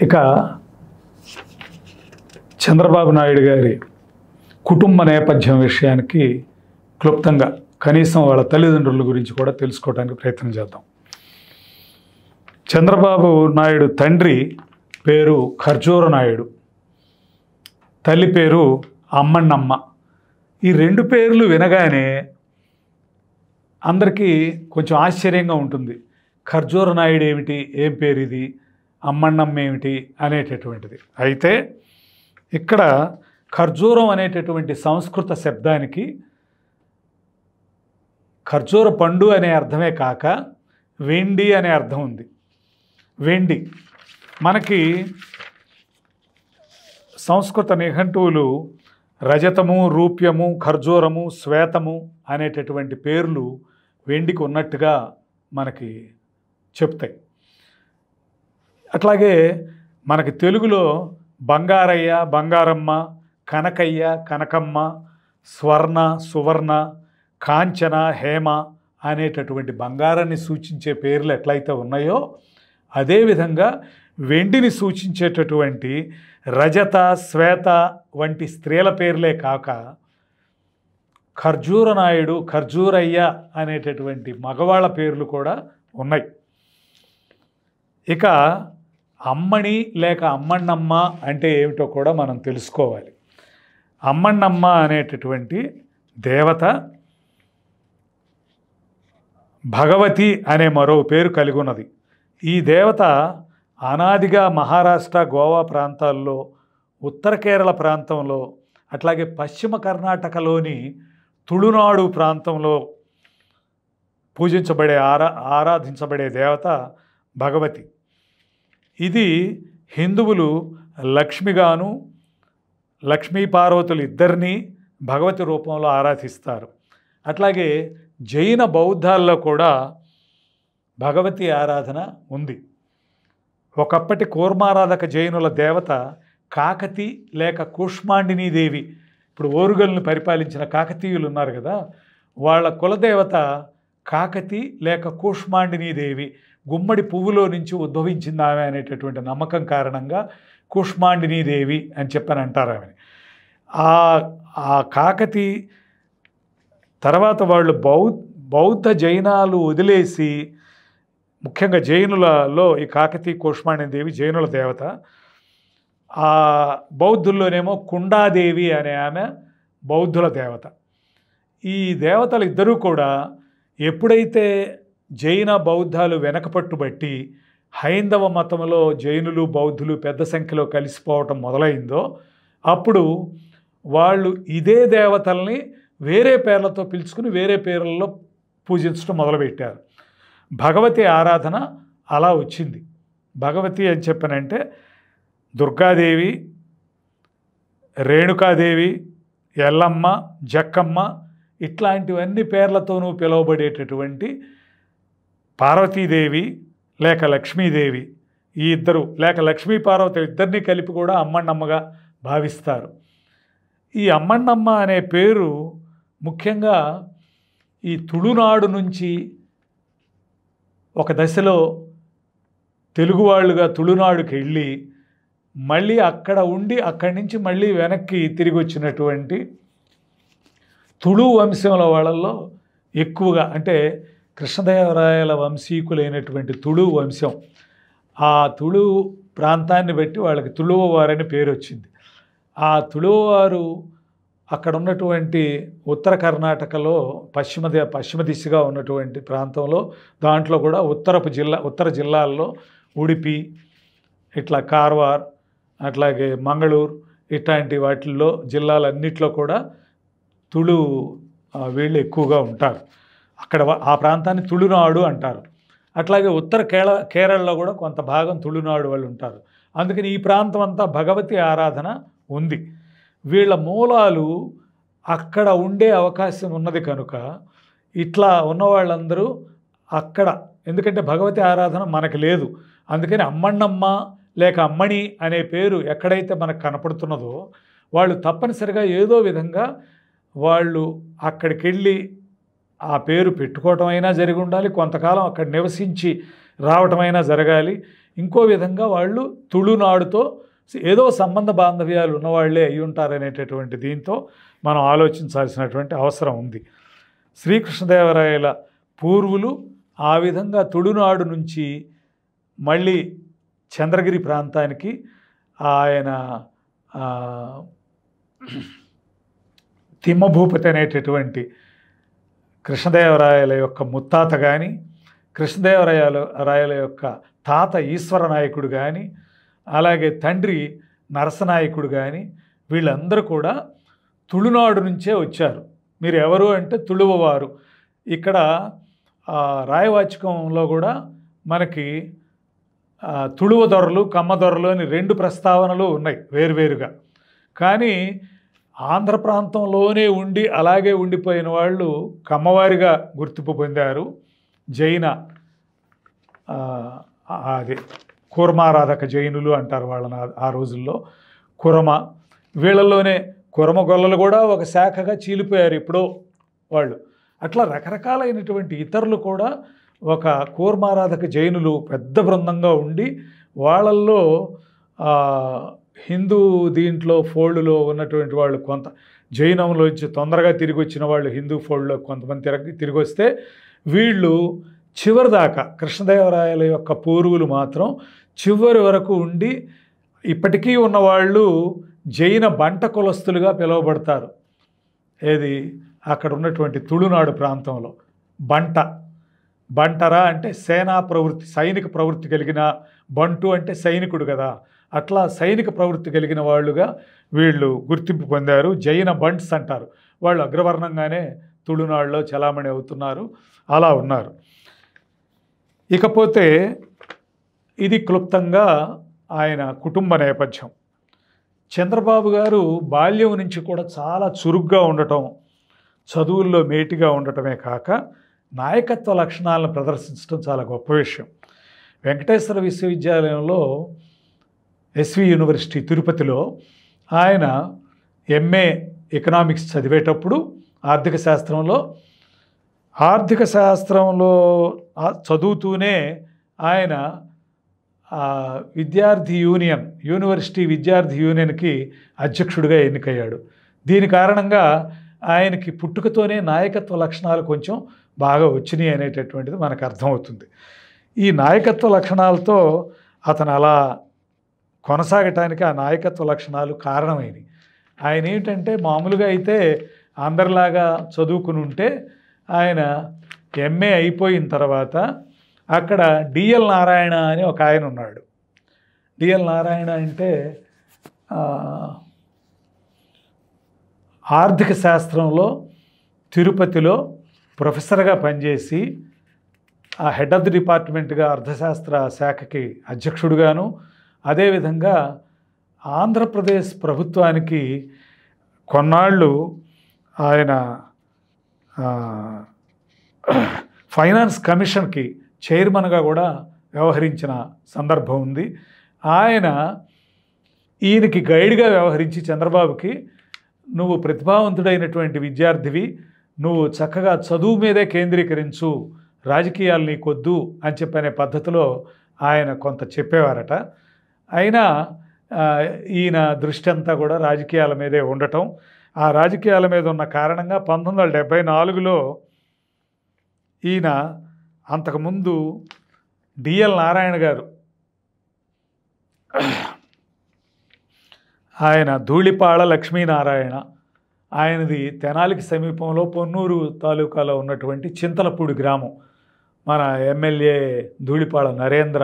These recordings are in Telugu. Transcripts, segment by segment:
ఇక చంద్రబాబు నాయుడు గారి కుటుంబ నేపథ్యం విషయానికి క్లుప్తంగా కనీసం వాళ్ళ తల్లిదండ్రుల గురించి కూడా తెలుసుకోవడానికి ప్రయత్నం చేద్దాం. చంద్రబాబు నాయుడు తండ్రి పేరు ఖర్జూర నాయుడు, తల్లి పేరు అమ్మన్నమ్మ. ఈ రెండు పేర్లు వినగానే అందరికీ కొంచెం ఆశ్చర్యంగా ఉంటుంది. ఖర్జూర నాయుడు ఏమిటి, ఏం పేరు ఇది, అమ్మన్నమ్మ ఏమిటి అనేటటువంటిది. అయితే ఇక్కడ ఖర్జూరం అనేటటువంటి సంస్కృత శబ్దానికి ఖర్జూర పండు అనే అర్థమే కాక వెండి అనే అర్థం ఉంది. వెండి మనకి సంస్కృత నిఘంటువులు రజతము, రూప్యము, ఖర్జూరము, శ్వేతము అనేటటువంటి పేర్లు వెండికి ఉన్నట్టుగా మనకి చెప్తాయి. అట్లాగే మనకి తెలుగులో బంగారయ్య, బంగారమ్మ, కనకయ్య, కనకమ్మ, స్వర్ణ, సువర్ణ, కాంచన, హేమ అనేటటువంటి బంగారాన్ని సూచించే పేర్లు ఎట్లయితే ఉన్నాయో అదేవిధంగా వెండిని సూచించేటటువంటి రజత, శ్వేత వంటి స్త్రీల పేర్లే కాక ఖర్జూర నాయుడు, ఖర్జూరయ్య అనేటటువంటి మగవాళ్ళ పేర్లు కూడా ఉన్నాయి. ఇక అమ్మణి లేక అమ్మన్నమ్మ అంటే ఏమిటో కూడా మనం తెలుసుకోవాలి. అమ్మన్నమ్మ అనేటటువంటి దేవత భగవతి అనే మరో పేరు కలిగి ఉన్నది. ఈ దేవత అనాదిగా మహారాష్ట్ర, గోవా ప్రాంతాల్లో, ఉత్తర కేరళ ప్రాంతంలో, అట్లాగే పశ్చిమ కర్ణాటకలోని తుళునాడు ప్రాంతంలో పూజించబడే ఆరాధించబడే దేవత భగవతి. ఇది హిందువులు లక్ష్మిగాను, లక్ష్మీ పార్వతులు ఇద్దరినీ భగవతి రూపంలో ఆరాధిస్తారు. అట్లాగే జైన బౌద్ధాల్లో కూడా భగవతి ఆరాధన ఉంది. ఒకప్పటి కూర్మారాధక జైనుల దేవత కాకతి లేక కూష్మాండినీ దేవి. ఇప్పుడు ఓరుగల్ని పరిపాలించిన కాకతీయులు ఉన్నారు కదా, వాళ్ళ కులదేవత కాకతి లేక కూష్మాండినీ దేవి. గుమ్మడి పువ్వులో నుంచి ఉద్భవించింది ఆమె అనేటటువంటి నమ్మకం కారణంగా కూష్మాండినీ దేవి అని చెప్పని అంటారు ఆమెని. ఆ కాకతి తర్వాత వాళ్ళు బౌద్ధ జైనాలు వదిలేసి, ముఖ్యంగా జైనులలో ఈ కాకతీ కూష్మాండినీ దేవి జైనుల దేవత. ఆ బౌద్ధుల్లోనేమో కుండాదేవి అనే ఆమె బౌద్ధుల దేవత. ఈ దేవతలు ఇద్దరూ కూడా ఎప్పుడైతే జైన బౌద్ధాలు వెనకపట్టుబట్టి హైందవ మతంలో జైనులు, బౌద్ధులు పెద్ద సంఖ్యలో కలిసిపోవటం మొదలైందో అప్పుడు వాళ్ళు ఇదే దేవతల్ని వేరే పేర్లతో పిలుచుకుని వేరే పేర్లలో పూజించడం మొదలుపెట్టారు. భగవతి ఆరాధన అలా వచ్చింది. భగవతి అని చెప్పనంటే దుర్గాదేవి, రేణుకాదేవి, ఎల్లమ్మ, జక్కమ్మ ఇట్లాంటివన్నీ పేర్లతోనూ పిలువబడేటటువంటి పార్వతీదేవి లేక లక్ష్మీదేవి, ఈ ఇద్దరు లేక లక్ష్మీ పార్వతి ఇద్దరిని కలిపి కూడా అమ్మన్నమ్మగా భావిస్తారు. ఈ అమ్మన్నమ్మ అనే పేరు ముఖ్యంగా ఈ తుళునాడు నుంచి ఒక దశలో తెలుగువాళ్ళుగా తుళునాడుకి వెళ్ళి మళ్ళీ అక్కడ ఉండి అక్కడి నుంచి మళ్ళీ వెనక్కి తిరిగి వచ్చినటువంటి తుళు వంశంలో వాళ్ళల్లో ఎక్కువగా అంటే కృష్ణదేవరాయల వంశీకులైనటువంటి తుళు వంశం, ఆ తుళు ప్రాంతాన్ని బట్టి వాళ్ళకి తుళువవారని పేరు వచ్చింది. ఆ తుళువవారు అక్కడ ఉన్నటువంటి ఉత్తర కర్ణాటకలో పశ్చిమ దిశగా ఉన్నటువంటి ప్రాంతంలో, దాంట్లో కూడా ఉత్తర జిల్లాల్లో ఉడిపి, ఇట్లా కార్వార్, అట్లాగే మంగళూరు ఇట్లాంటి వాటిల్లో జిల్లాలన్నిట్లో కూడా తుళు వీళ్ళు ఎక్కువగా ఉంటారు. అక్కడ ఆ ప్రాంతాన్ని తుళునాడు అంటారు. అట్లాగే ఉత్తర కేరళలో కూడా కొంత భాగం తుళునాడు వాళ్ళు ఉంటారు. అందుకని ఈ ప్రాంతం అంతా భగవతి ఆరాధన ఉంది. వీళ్ళ మూలాలు అక్కడ ఉండే అవకాశం ఉన్నది కనుక ఇట్లా ఉన్నవాళ్ళందరూ అక్కడ, ఎందుకంటే భగవతి ఆరాధన మనకు లేదు, అందుకని అమ్మన్నమ్మ లేక అమ్మణి అనే పేరు ఎక్కడైతే మనకు కనపడుతున్నదో వాళ్ళు తప్పనిసరిగా ఏదో విధంగా వాళ్ళు అక్కడికి వెళ్ళి ఆ పేరు పెట్టుకోవటం అయినా జరిగి ఉండాలి, కొంతకాలం అక్కడ నివసించి రావటమైనా జరగాలి. ఇంకో విధంగా వాళ్ళు తుళునాడుతో ఏదో సంబంధ బాంధవ్యాలు ఉన్నవాళ్లే అయి ఉంటారనేటటువంటి దీంతో మనం ఆలోచించాల్సినటువంటి అవసరం ఉంది. శ్రీకృష్ణదేవరాయల పూర్వులు ఆ విధంగా తుళునాడు నుంచి మళ్ళీ చంద్రగిరి ప్రాంతానికి ఆయన తిమ్మభూపతి అనేటటువంటి కృష్ణదేవరాయల యొక్క ముత్తాత కానీ, కృష్ణదేవరాయల యొక్క తాత ఈశ్వర నాయకుడు కానీ, అలాగే తండ్రి నరసనాయకుడు కానీ, వీళ్ళందరూ కూడా తుళునాడు నుంచే వచ్చారు. మీరు ఎవరు అంటే తుళువవారు. ఇక్కడ రాయవాచకంలో కూడా మనకి తుళువ దొరలు, కమ్మ దొరలు అని 2 ప్రస్తావనలు ఉన్నాయి వేరువేరుగా. కానీ ఆంధ్ర ప్రాంతంలోనే ఉండి అలాగే ఉండిపోయిన వాళ్ళు కమ్మవారిగా గుర్తింపు పొందారు. జైన అది కూర్మారాధక జైనులు అంటారు వాళ్ళని ఆ రోజుల్లో. కురమ, వీళ్ళల్లోనే కురమ గొల్లలు కూడా ఒక శాఖగా చీలిపోయారు ఇప్పుడు వాళ్ళు. అట్లా రకరకాలైనటువంటి ఇతరులు కూడా ఒక కూర్మారాధక జైనులు పెద్ద బృందంగా ఉండి వాళ్ళల్లో హిందూ దీంట్లో ఫోల్డ్లో ఉన్నటువంటి వాళ్ళు కొంత జైనంలోంచి తొందరగా తిరిగి వచ్చిన వాళ్ళు హిందూ ఫోల్డ్లో కొంతమంది తిరిగి వస్తే వీళ్ళు చివరి దాకా కృష్ణదేవరాయల యొక్క పూర్వులు మాత్రం చివరి వరకు ఉండి ఇప్పటికీ ఉన్నవాళ్ళు జైన బంట కులస్తులుగా పిలువబడతారు. ఏది అక్కడ ఉన్నటువంటి తుళునాడు ప్రాంతంలో బంటరా అంటే సేనా ప్రవృత్తి, సైనిక ప్రవృత్తి కలిగిన, బంటు అంటే సైనికుడు కదా, అట్లా సైనిక ప్రవృత్తి కలిగిన వాళ్ళుగా వీళ్ళు గుర్తింపు పొందారు. జైన బంట్స్ అంటారు. వాళ్ళు అగ్రవర్ణంగానే తుళునాడులో చలామణి అవుతున్నారు, అలా ఉన్నారు. ఇకపోతే ఇది క్లుప్తంగా ఆయన కుటుంబ నేపథ్యం. చంద్రబాబు గారు బాల్యం నుంచి కూడా చాలా చురుగ్గా ఉండటం, చదువుల్లో మేటిగా ఉండటమే కాక నాయకత్వ లక్షణాలను ప్రదర్శించడం చాలా గొప్ప విషయం. వెంకటేశ్వర విశ్వవిద్యాలయంలో ఎస్వి యూనివర్సిటీ తిరుపతిలో ఆయన ఎంఏ ఎకనామిక్స్ చదివేటప్పుడు ఆర్థిక శాస్త్రంలో చదువుతూనే ఆయన యూనివర్సిటీ విద్యార్థి యూనియన్కి అధ్యక్షుడిగా ఎన్నికయ్యాడు. దీని కారణంగా ఆయనకి పుట్టుకతోనే నాయకత్వ లక్షణాలు కొంచెం బాగా వచ్చినాయి అనేటటువంటిది మనకు అర్థమవుతుంది. ఈ నాయకత్వ లక్షణాలతో అతను అలా కొనసాగటానికి ఆ నాయకత్వ లక్షణాలు కారణమైనవి. ఆయన ఏంటంటే మామూలుగా అయితే అందరిలాగా చదువుకుని ఉంటే ఆయన ఎంఏ అయిపోయిన తర్వాత అక్కడ డిఎల్ నారాయణ అని ఒక ఆయన ఉన్నాడు. డిఎల్ నారాయణ అంటే ఆర్థిక శాస్త్రంలో తిరుపతిలో ప్రొఫెసర్గా పనిచేసి ఆ హెడ్ ఆఫ్ ది డిపార్ట్మెంట్గా అర్థశాస్త్ర శాఖకి అధ్యక్షుడుగాను, అదేవిధంగా ఆంధ్రప్రదేశ్ ప్రభుత్వానికి కొన్నాళ్ళు ఆయన ఫైనాన్స్ కమిషన్కి చైర్మన్గా కూడా వ్యవహరించిన సందర్భం ఉంది. ఈయనకి గైడ్గా వ్యవహరించి చంద్రబాబుకి నువ్వు ప్రతిభావంతుడైనటువంటి విద్యార్థివి, నువ్వు చక్కగా చదువు మీదే కేంద్రీకరించు, రాజకీయాలు నీకొద్దు అని చెప్పనే పద్ధతిలో ఆయన కొంత చెప్పేవారట. అయినా ఈయన దృష్టి అంతా కూడా రాజకీయాల మీదే ఉండటం, ఆ రాజకీయాల మీద ఉన్న కారణంగా 1974లో ఈయన అంతకుముందు డిఎల్ నారాయణ గారు ఆయన ధూళిపాళ లక్ష్మీనారాయణ, ఆయనది తెనాలికి సమీపంలో పొన్నూరు తాలూకాలో ఉన్నటువంటి చింతలపూడి గ్రామం, మన ఎమ్మెల్యే ధూళిపాళ నరేంద్ర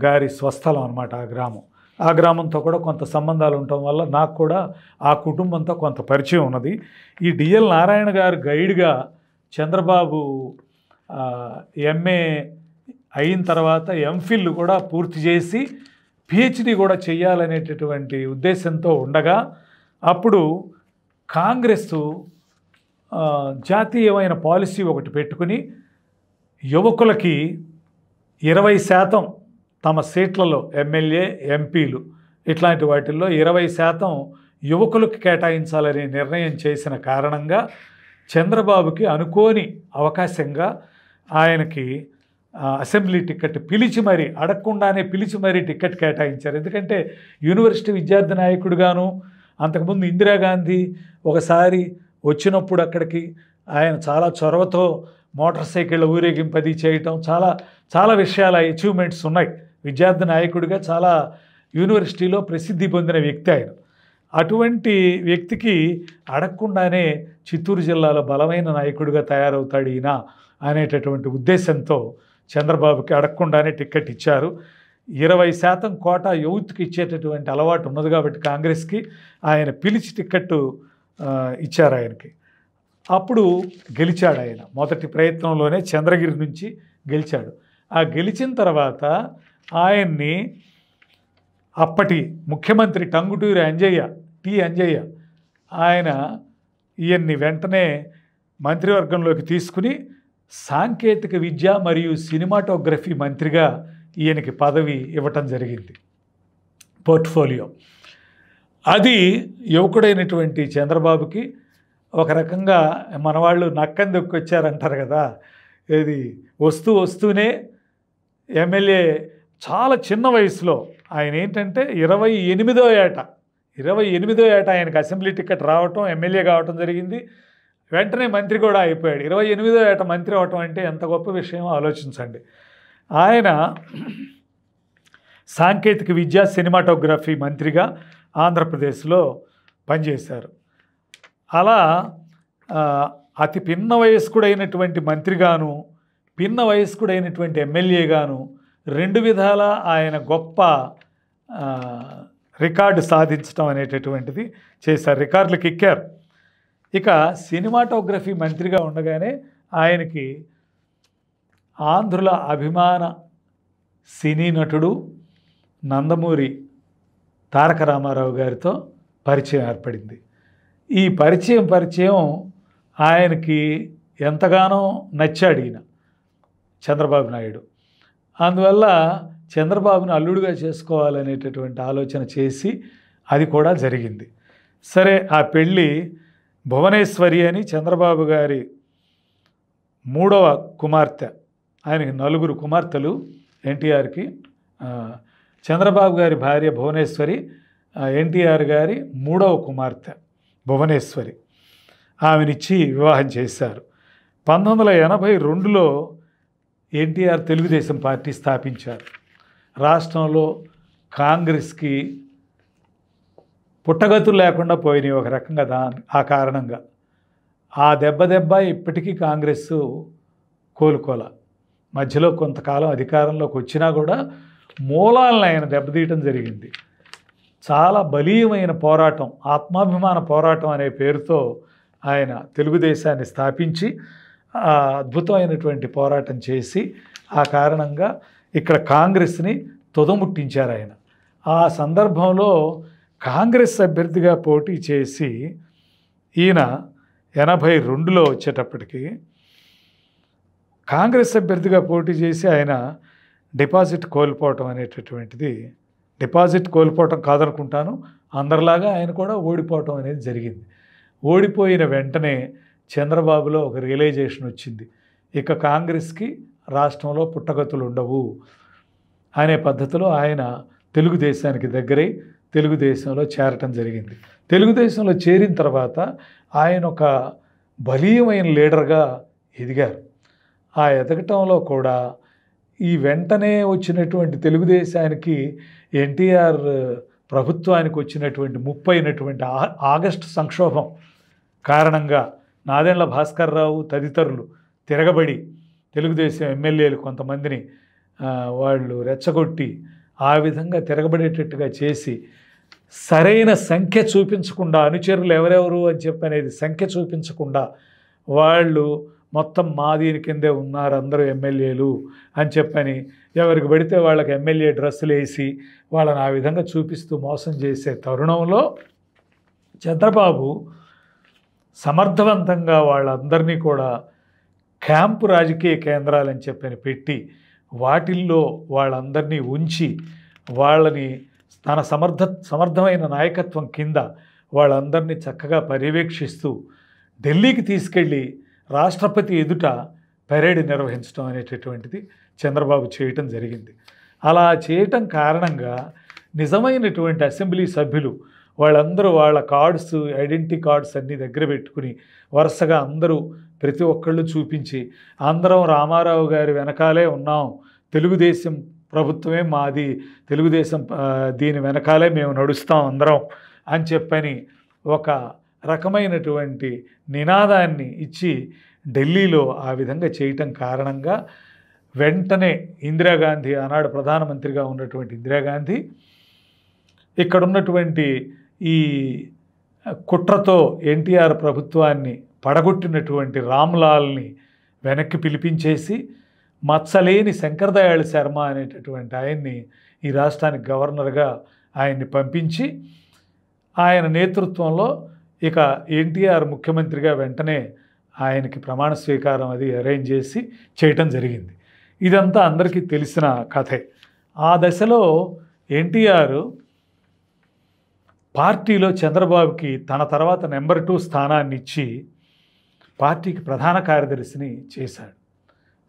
గారి స్వస్థలం అన్నమాట ఆ గ్రామం. ఆ గ్రామంతో కూడా కొంత సంబంధాలు ఉండటం వల్ల నాకు కూడా ఆ కుటుంబంతో కొంత పరిచయం ఉన్నది. ఈ డిఎల్ నారాయణ గారు గైడ్గా చంద్రబాబు ఎంఏ అయిన తర్వాత ఎంఫిల్ కూడా పూర్తి చేసి పిహెచ్డి కూడా చేయాలనేటటువంటి ఉద్దేశంతో ఉండగా అప్పుడు కాంగ్రెస్ జాతీయమైన పాలసీ ఒకటి పెట్టుకుని యువకులకి 20% తమ సీట్లలో ఎమ్మెల్యే ఎంపీలు ఇట్లాంటి వాటిల్లో 20% యువకులకు కేటాయించాలని నిర్ణయం చేసిన కారణంగా చంద్రబాబుకి అనుకోని అవకాశంగా ఆయనకి అసెంబ్లీ టికెట్ పిలిచి మరీ అడగకుండానే పిలిచి మరీ టికెట్ కేటాయించారు. ఎందుకంటే యూనివర్సిటీ విద్యార్థి నాయకుడిగాను, అంతకుముందు ఇందిరాగాంధీ ఒకసారి వచ్చినప్పుడు అక్కడికి ఆయన చాలా చొరవతో మోటార్ సైకిళ్ళ ఊరేగింపు అది చేయటం, చాలా చాలా విషయాల అచీవ్మెంట్స్ ఉన్నాయి. విద్యార్థి నాయకుడిగా చాలా యూనివర్సిటీలో ప్రసిద్ధి పొందిన వ్యక్తి ఆయన. అటువంటి వ్యక్తికి అడగకుండానే చిత్తూరు జిల్లాలో బలమైన నాయకుడిగా తయారవుతాడు ఈయన అనేటటువంటి ఉద్దేశంతో చంద్రబాబుకి అడగకుండానే టికెట్ ఇచ్చారు. 20% కోటా యూత్కి ఇచ్చేటటువంటి అలవాటు ఉన్నది కాబట్టి కాంగ్రెస్కి ఆయన పిలిచి టికెట్టు ఇచ్చారు ఆయనకి. అప్పుడు గెలిచాడు ఆయన. మొదటి ప్రయత్నంలోనే చంద్రగిరి నుంచి గెలిచాడు. ఆ గెలిచిన తర్వాత ఆయన్ని అప్పటి ముఖ్యమంత్రి టంగుటూరి అంజయ్య ఆయన ఈయన్ని వెంటనే మంత్రివర్గంలోకి తీసుకుని సాంకేతిక విద్య మరియు సినిమాటోగ్రఫీ మంత్రిగా ఈయనకి పదవి ఇవ్వటం జరిగింది, పోర్ట్ఫోలియో. అది యువకుడైనటువంటి చంద్రబాబుకి ఒక రకంగా మనవాళ్ళు నక్కని దొక్కొచ్చారంటారు కదా, ఇది వస్తూనే ఎమ్మెల్యే చాలా చిన్న వయసులో ఆయన ఏంటంటే 28వ ఏట ఆయనకు అసెంబ్లీ టికెట్ రావటం, ఎమ్మెల్యే కావటం జరిగింది. వెంటనే మంత్రి కూడా అయిపోయాడు. 28వ ఏట మంత్రి అవటం అంటే ఎంత గొప్ప విషయం ఆలోచించండి. ఆయన సాంకేతిక విద్య సినిమాటోగ్రఫీ మంత్రిగా ఆంధ్రప్రదేశ్లో పనిచేశారు. అలా అతి పిన్న వయస్కుడైనటువంటి మంత్రిగాను, పిన్న వయస్కుడైనటువంటి ఎమ్మెల్యేగాను 2 విధాలా ఆయన గొప్ప రికార్డు సాధించడం అనేటటువంటిది చేశారు, రికార్డులకు ఎక్కారు. ఇక సినిమాటోగ్రఫీ మంత్రిగా ఉండగానే ఆయనకి ఆంధ్రుల అభిమాన సినీ నటుడు నందమూరి తారక రామారావు గారితో పరిచయం ఏర్పడింది. ఈ పరిచయం ఆయనకి ఎంతగానో నచ్చాడు ఈయన చంద్రబాబు నాయుడు. అందువల్ల చంద్రబాబును అల్లుడుగా చేసుకోవాలనేటటువంటి ఆలోచన చేసి అది కూడా జరిగింది. సరే, ఆ పెళ్ళి భువనేశ్వరి అని చంద్రబాబు గారి 3వ కుమార్తె. ఆయనకి 4 కుమార్తెలు ఎన్టీఆర్కి. చంద్రబాబు గారి భార్య భువనేశ్వరి, ఎన్టీఆర్ గారి 3వ కుమార్తె భువనేశ్వరి. ఆమెనిచ్చి వివాహం చేశారు. 1982లో ఎన్టీఆర్ తెలుగుదేశం పార్టీ స్థాపించారు. రాష్ట్రంలో కాంగ్రెస్కి పుట్టగతులు లేకుండా పోయినాయి ఒక రకంగా. ఆ కారణంగా ఆ దెబ్బ ఇప్పటికీ కాంగ్రెస్ కోలుకోల. మధ్యలో కొంతకాలం అధికారంలోకి వచ్చినా కూడా మూలాలను ఆయన దెబ్బతీయటం జరిగింది. చాలా బలీయమైన పోరాటం, ఆత్మాభిమాన పోరాటం అనే పేరుతో ఆయన తెలుగుదేశాన్ని స్థాపించి అద్భుతమైనటువంటి పోరాటం చేసి ఆ కారణంగా ఇక్కడ కాంగ్రెస్ని తుదముట్టించారు ఆయన. ఆ సందర్భంలో కాంగ్రెస్ అభ్యర్థిగా పోటీ చేసి ఈయన 82లో వచ్చేటప్పటికి కాంగ్రెస్ అభ్యర్థిగా పోటీ చేసి ఆయన డిపాజిట్ కోల్పోవటం అనేటటువంటిది, డిపాజిట్ కోల్పోవటం కాదనుకుంటాను, అందరిలాగా ఆయన కూడా ఓడిపోవటం అనేది జరిగింది. ఓడిపోయిన వెంటనే చంద్రబాబులో ఒక రియలైజేషన్ వచ్చింది, ఇక కాంగ్రెస్కి రాష్ట్రంలో పుట్టగతులు ఉండవు అనే పద్ధతిలో ఆయన తెలుగుదేశానికి దగ్గరై తెలుగుదేశంలో చేరటం జరిగింది. తెలుగుదేశంలో చేరిన తర్వాత ఆయన ఒక బలీయమైన లీడర్గా ఎదిగారు. ఆ ఎదగటంలో కూడా ఈ వెంటనే వచ్చినటువంటి తెలుగుదేశానికి ఎన్టీఆర్ ప్రభుత్వానికి వచ్చినటువంటి ముప్పైనటువంటి ఆగస్టు సంక్షోభం కారణంగా నాదెండ్ల భాస్కర్ రావు తదితరులు తిరగబడి తెలుగుదేశం ఎమ్మెల్యేలు కొంతమందిని వాళ్ళు రెచ్చగొట్టి ఆ విధంగా తిరగబడేటట్టుగా చేసి సరైన సంఖ్య చూపించకుండా, అనుచరులు ఎవరెవరు అని చెప్పి అనేది సంఖ్య చూపించకుండా వాళ్ళు మొత్తం మా దీని కిందే ఉన్నారు అందరూ ఎమ్మెల్యేలు అని చెప్పని ఎవరికి పడితే వాళ్ళకి ఎమ్మెల్యే డ్రెస్సులు వేసి వాళ్ళని ఆ విధంగా చూపిస్తూ మోసం చేసే తరుణంలో చంద్రబాబు సమర్థవంతంగా వాళ్ళందరినీ కూడా క్యాంపు రాజకీయ కేంద్రాలని చెప్పని పెట్టి వాటిల్లో వాళ్ళందరినీ ఉంచి వాళ్ళని తన సమర్థమైన నాయకత్వం కింద వాళ్ళందరినీ చక్కగా పర్యవేక్షిస్తూ ఢిల్లీకి తీసుకెళ్ళి రాష్ట్రపతి ఎదుట పెరేడ్ నిర్వహించడం అనేటటువంటిది చంద్రబాబు చేయటం జరిగింది. అలా చేయటం కారణంగా నిజమైనటువంటి అసెంబ్లీ సభ్యులు వాళ్ళందరూ వాళ్ళ కార్డ్స్, ఐడెంటిటీ కార్డ్స్ అన్నీ దగ్గర పెట్టుకుని వరుసగా అందరూ ప్రతి ఒక్కళ్ళు చూపించి అందరం రామారావు గారి వెనకాలే ఉన్నాం, తెలుగుదేశం ప్రభుత్వమే మాది, తెలుగుదేశం దీని వెనకాలే మేము నడుస్తాం అందరం అని చెప్పని ఒక రకమైనటువంటి నినాదాన్ని ఇచ్చి ఢిల్లీలో ఆ విధంగా చేయటం కారణంగా వెంటనే ఇందిరాగాంధీ, ఆనాడు ప్రధానమంత్రిగా ఉన్నటువంటి ఇందిరాగాంధీ ఇక్కడ ఉన్నటువంటి ఈ కుట్రతో ఎన్టీఆర్ ప్రభుత్వాన్ని పడగొట్టినటువంటి రామ్లాల్ని వెనక్కి పిలిపించేసి మచ్చలేని శంకరదయాళ శర్మ అనేటటువంటి ఆయన్ని ఈ రాష్ట్రానికి గవర్నర్గా ఆయన్ని పంపించి ఆయన నేతృత్వంలో ఇక ఎన్టీఆర్ ముఖ్యమంత్రిగా వెంటనే ఆయనకి ప్రమాణ స్వీకారం అది అరేంజ్ చేసి చేయటం జరిగింది. ఇదంతా అందరికీ తెలిసిన కథే. ఆ దశలో ఎన్టీఆర్ పార్టీలో చంద్రబాబుకి తన తర్వాత నెంబర్ 2 స్థానాన్ని ఇచ్చి పార్టీకి ప్రధాన కార్యదర్శిని చేశాడు,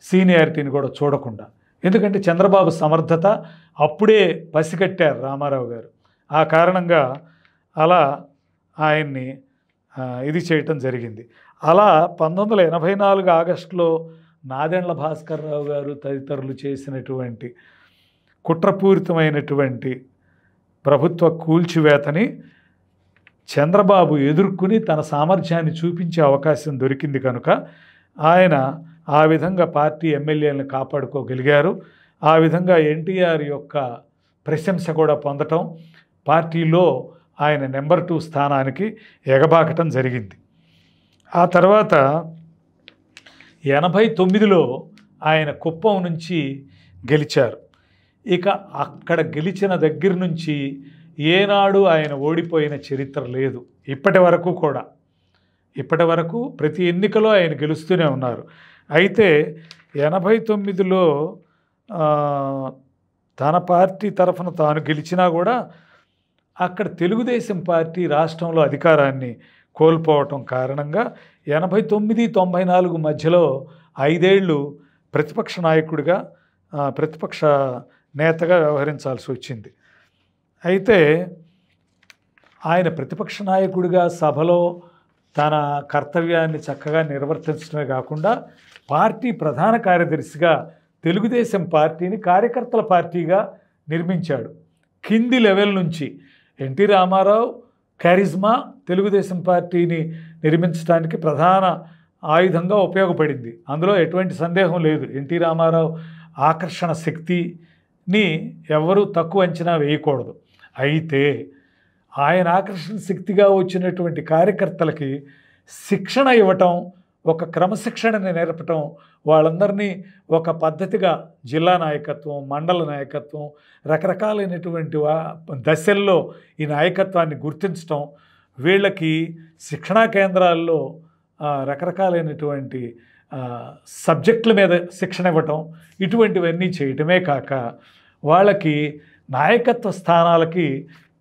సీనియారిటీని కూడా చూడకుండా. ఎందుకంటే చంద్రబాబు సమర్థత అప్పుడే పసిగట్టారు రామారావు గారు. ఆ కారణంగా అలా ఆయన్ని ఇది చేయటం జరిగింది. అలా 1984 ఆగస్టులో నాదెండ్ల భాస్కర్రావు గారు తదితరులు చేసినటువంటి కుట్రపూరితమైనటువంటి ప్రభుత్వ కూల్చివేతని చంద్రబాబు ఎదుర్కొని తన సామర్థ్యాన్ని చూపించే అవకాశం దొరికింది కనుక ఆయన ఆ విధంగా పార్టీ ఎమ్మెల్యేలను కాపాడుకోగలిగారు. ఆ విధంగా ఎన్టీఆర్ యొక్క ప్రశంస కూడా పొందటం, పార్టీలో ఆయన నెంబర్ 2 స్థానానికి ఎగబాకటం జరిగింది. ఆ తర్వాత 89లో ఆయన కుప్పం నుంచి గెలిచారు. ఇక అక్కడ గెలిచిన దగ్గర నుంచి ఏనాడు ఆయన ఓడిపోయిన చరిత్ర లేదు ఇప్పటి వరకు కూడా. ఇప్పటి వరకు ప్రతి ఎన్నికలో ఆయన గెలుస్తూనే ఉన్నారు. అయితే 89లో తన పార్టీ తరఫున తాను గెలిచినా కూడా అక్కడ తెలుగుదేశం పార్టీ రాష్ట్రంలో అధికారాన్ని కోల్పోవటం కారణంగా 89-94 మధ్యలో 5 ఏళ్ళు ప్రతిపక్ష నాయకుడిగా, ప్రతిపక్ష నేతగా వ్యవహరించాల్సి వచ్చింది. అయితే ఆయన ప్రతిపక్ష నాయకుడిగా సభలో తన కర్తవ్యాన్ని చక్కగా నిర్వర్తించడమే కాకుండా పార్టీ ప్రధాన కార్యదర్శిగా తెలుగుదేశం పార్టీని కార్యకర్తల పార్టీగా నిర్మించాడు. కింది లెవెల్ నుంచి ఎన్టీ రామారావు క్యారిజ్మా తెలుగుదేశం పార్టీని నిర్మించడానికి ప్రధాన ఆయుధంగా ఉపయోగపడింది. అందులో ఎటువంటి సందేహం లేదు. ఎన్టీ రామారావు ఆకర్షణ శక్తిని ఎవరూ తక్కువ అంచనా వేయకూడదు. అయితే ఆయన ఆకర్షణ శక్తిగా వచ్చినటువంటి కార్యకర్తలకి శిక్షణ ఇవ్వటం, ఒక క్రమశిక్షణని నేర్పటం, వాళ్ళందరినీ ఒక పద్ధతిగా జిల్లా నాయకత్వం, మండల నాయకత్వం, రకరకాలైనటువంటి దశల్లో ఈ నాయకత్వాన్ని గుర్తించటం, వీళ్ళకి శిక్షణా కేంద్రాల్లో రకరకాలైనటువంటి సబ్జెక్టుల మీద శిక్షణ ఇవ్వటం, ఇటువంటివన్నీ చేయటమే కాక వాళ్ళకి నాయకత్వ స్థానాలకి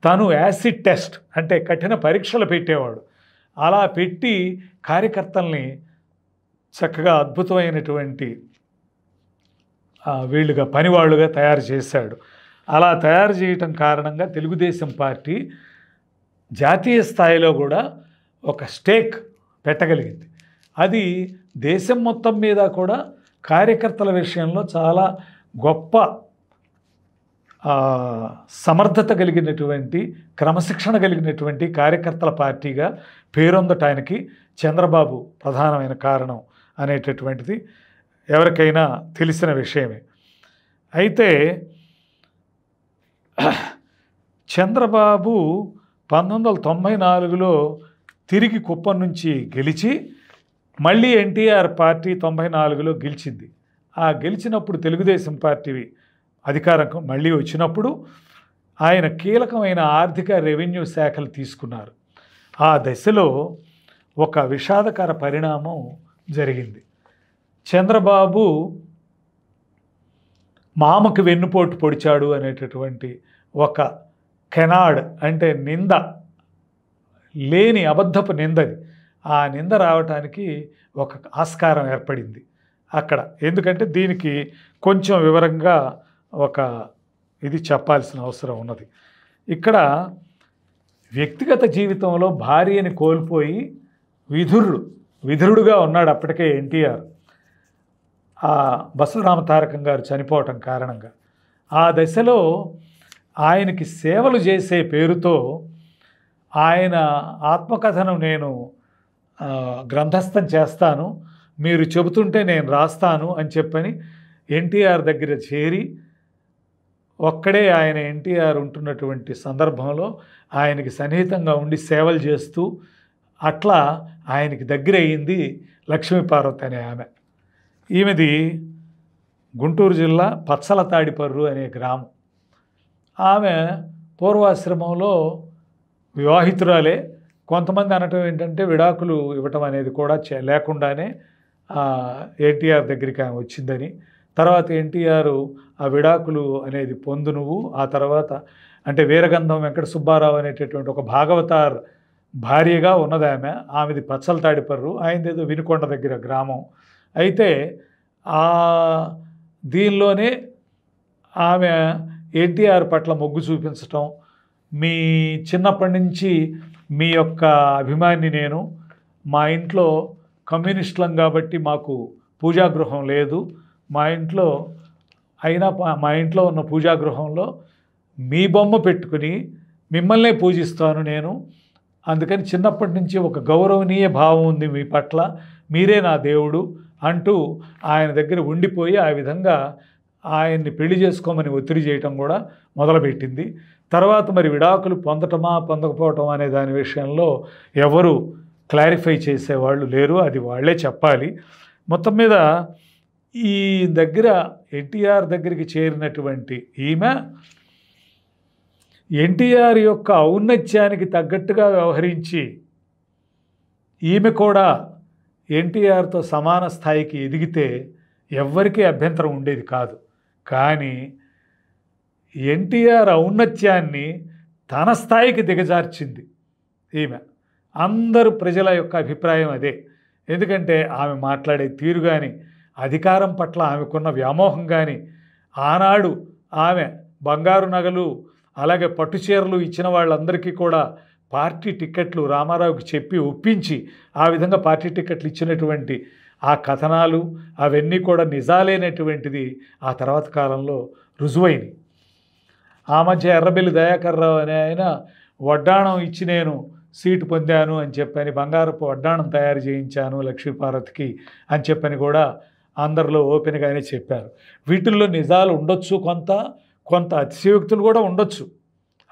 తను యాసిడ్ టెస్ట్ అంటే కఠిన పరీక్షలు పెట్టేవాడు. అలా పెట్టి కార్యకర్తల్ని చక్కగా అద్భుతమైనటువంటి వీళ్ళుగా పనివాళ్ళుగా తయారు చేశాడు. అలా తయారు చేయటం కారణంగా తెలుగుదేశం పార్టీ జాతీయ స్థాయిలో కూడా ఒక స్టేక్ పెట్టగలిగింది. అది దేశం మొత్తం మీద కూడా కార్యకర్తల విషయంలో చాలా గొప్ప సమర్థత కలిగినటువంటి, క్రమశిక్షణ కలిగినటువంటి కార్యకర్తల పార్టీగా పేరొందటానికి చంద్రబాబు ప్రధానమైన కారణం అనేటటువంటిది ఎవరికైనా తెలిసిన విషయమే. అయితే చంద్రబాబు 1994లో తిరిగి కుప్పం నుంచి గెలిచి మళ్ళీ ఎన్టీఆర్ పార్టీ 94లో గెలిచింది. ఆ గెలిచినప్పుడు తెలుగుదేశం పార్టీ అధికారం మళ్ళీ వచ్చినప్పుడు ఆయన కీలకమైన ఆర్థిక రెవెన్యూ శాఖలు తీసుకున్నారు. ఆ దశలో ఒక విషాదకర పరిణామం జరిగింది. చంద్రబాబు మామకు వెన్నుపోటు పొడిచాడు అనేటటువంటి ఒక కెనాడ్ అంటే నింద, లేని అబద్ధపు నిందది, ఆ నింద రావటానికి ఒక ఆస్కారం ఏర్పడింది. అక్కడ. ఎందుకంటే దీనికి కొంచెం వివరంగా ఒక ఇది చెప్పాల్సిన అవసరం ఉన్నది. ఇక్కడ వ్యక్తిగత జీవితంలో భార్యని కోల్పోయి విధురుడుగా ఉన్నాడు అప్పటికే ఎన్టీఆర్. ఆ బసవరామ తారకం గారు చనిపోవటం కారణంగా ఆ దశలో ఆయనకి సేవలు చేసే పేరుతో ఆయన ఆత్మకథను నేను గ్రంథస్థం చేస్తాను, మీరు చెబుతుంటే నేను రాస్తాను అని చెప్పని ఎన్టీఆర్ దగ్గర చేరి ఒక్కడే ఆయన ఎన్టీఆర్ ఉంటున్నటువంటి సందర్భంలో ఆయనకి సన్నిహితంగా ఉండి సేవలు చేస్తూ అట్లా ఆయనకి దగ్గర అయింది లక్ష్మీపార్వతి అనే ఆమె. ఈమెది గుంటూరు జిల్లా పచ్చల తాడిపర్రు అనే గ్రామం. ఆమె పూర్వాశ్రమంలో వివాహితురాలే. కొంతమంది అనటం ఏంటంటే విడాకులు ఇవ్వటం అనేది కూడా లేకుండానే ఎన్టీఆర్ దగ్గరికి ఆమె వచ్చిందని. తర్వాత ఎన్టీఆర్ ఆ విడాకులు అనేది పొందు నువ్వు, ఆ తర్వాత అంటే వీరగంధం వెంకట సుబ్బారావు అనేటటువంటి ఒక భాగవతార్ భార్యగా ఉన్నది ఆమె. ఆమెది పచ్చల తాడిపర్రు, ఆయనదేదో వినుకొండ దగ్గర గ్రామం. అయితే దీనిలోనే ఆమె ఎన్టీఆర్ పట్ల మొగ్గు చూపించటం, మీ చిన్నప్పటి నుంచి మీ యొక్క అభిమాని నేను, మా ఇంట్లో కమ్యూనిస్టులం కాబట్టి మాకు పూజాగృహం లేదు, మా ఇంట్లో ఉన్న పూజాగృహంలో మీ బొమ్మ పెట్టుకుని మిమ్మల్నే పూజిస్తాను నేను, అందుకని చిన్నప్పటి నుంచి ఒక గౌరవనీయ భావం ఉంది మీ పట్ల, మీరే నా దేవుడు అంటూ ఆయన దగ్గర ఉండిపోయి ఆ విధంగా ఆయన్ని పెళ్లి చేసుకోమని ఒత్తిడి చేయటం కూడా మొదలుపెట్టింది. తర్వాత మరి విడాకులు పొందటమా పొందకపోవటం అనే దాని విషయంలో ఎవరు క్లారిఫై చేసేవాళ్ళు లేరు, అది వాళ్ళే చెప్పాలి. మొత్తం మీద ఈ దగ్గర ఎన్టీఆర్ దగ్గరికి చేరినటువంటి ఈమె ఎన్టీఆర్ యొక్క ఔన్నత్యానికి తగ్గట్టుగా వ్యవహరించి ఈమె కూడా ఎన్టీఆర్తో సమాన స్థాయికి ఎదిగితే ఎవ్వరికీ అభ్యంతరం ఉండేది కాదు. కానీ ఎన్టీఆర్ ఔన్నత్యాన్ని తన స్థాయికి దిగజార్చింది ఈమె. అందరూ ప్రజల యొక్క అభిప్రాయం అదే. ఎందుకంటే ఆమె మాట్లాడే తీరు కానీ, అధికారం పట్ల ఆమెకున్న వ్యామోహం కానీ, ఆనాడు ఆమె బంగారు నగలు అలాగే పట్టుచీరలు ఇచ్చిన వాళ్ళందరికీ కూడా పార్టీ టిక్కెట్లు రామారావుకి చెప్పి ఒప్పించి ఆ విధంగా పార్టీ టిక్కెట్లు ఇచ్చినటువంటి ఆ కథనాలు అవన్నీ కూడా నిజాలైనటువంటిది ఆ తర్వాత కాలంలో రుజువైనవి. ఆ మధ్య ఎర్రబెల్లి దయాకర్ రావు అనే ఆయన వడ్డాణం ఇచ్చి నేను సీటు పొందాను అని చెప్పని, బంగారపు వడ్డాణం తయారు చేయించాను లక్ష్మీపార్వతికి అని చెప్పని కూడా అందరిలో ఓపెన్గానే చెప్పారు. వీటిల్లో నిజాలు ఉండొచ్చు, కొంత అతిశయోక్తులు కూడా ఉండొచ్చు,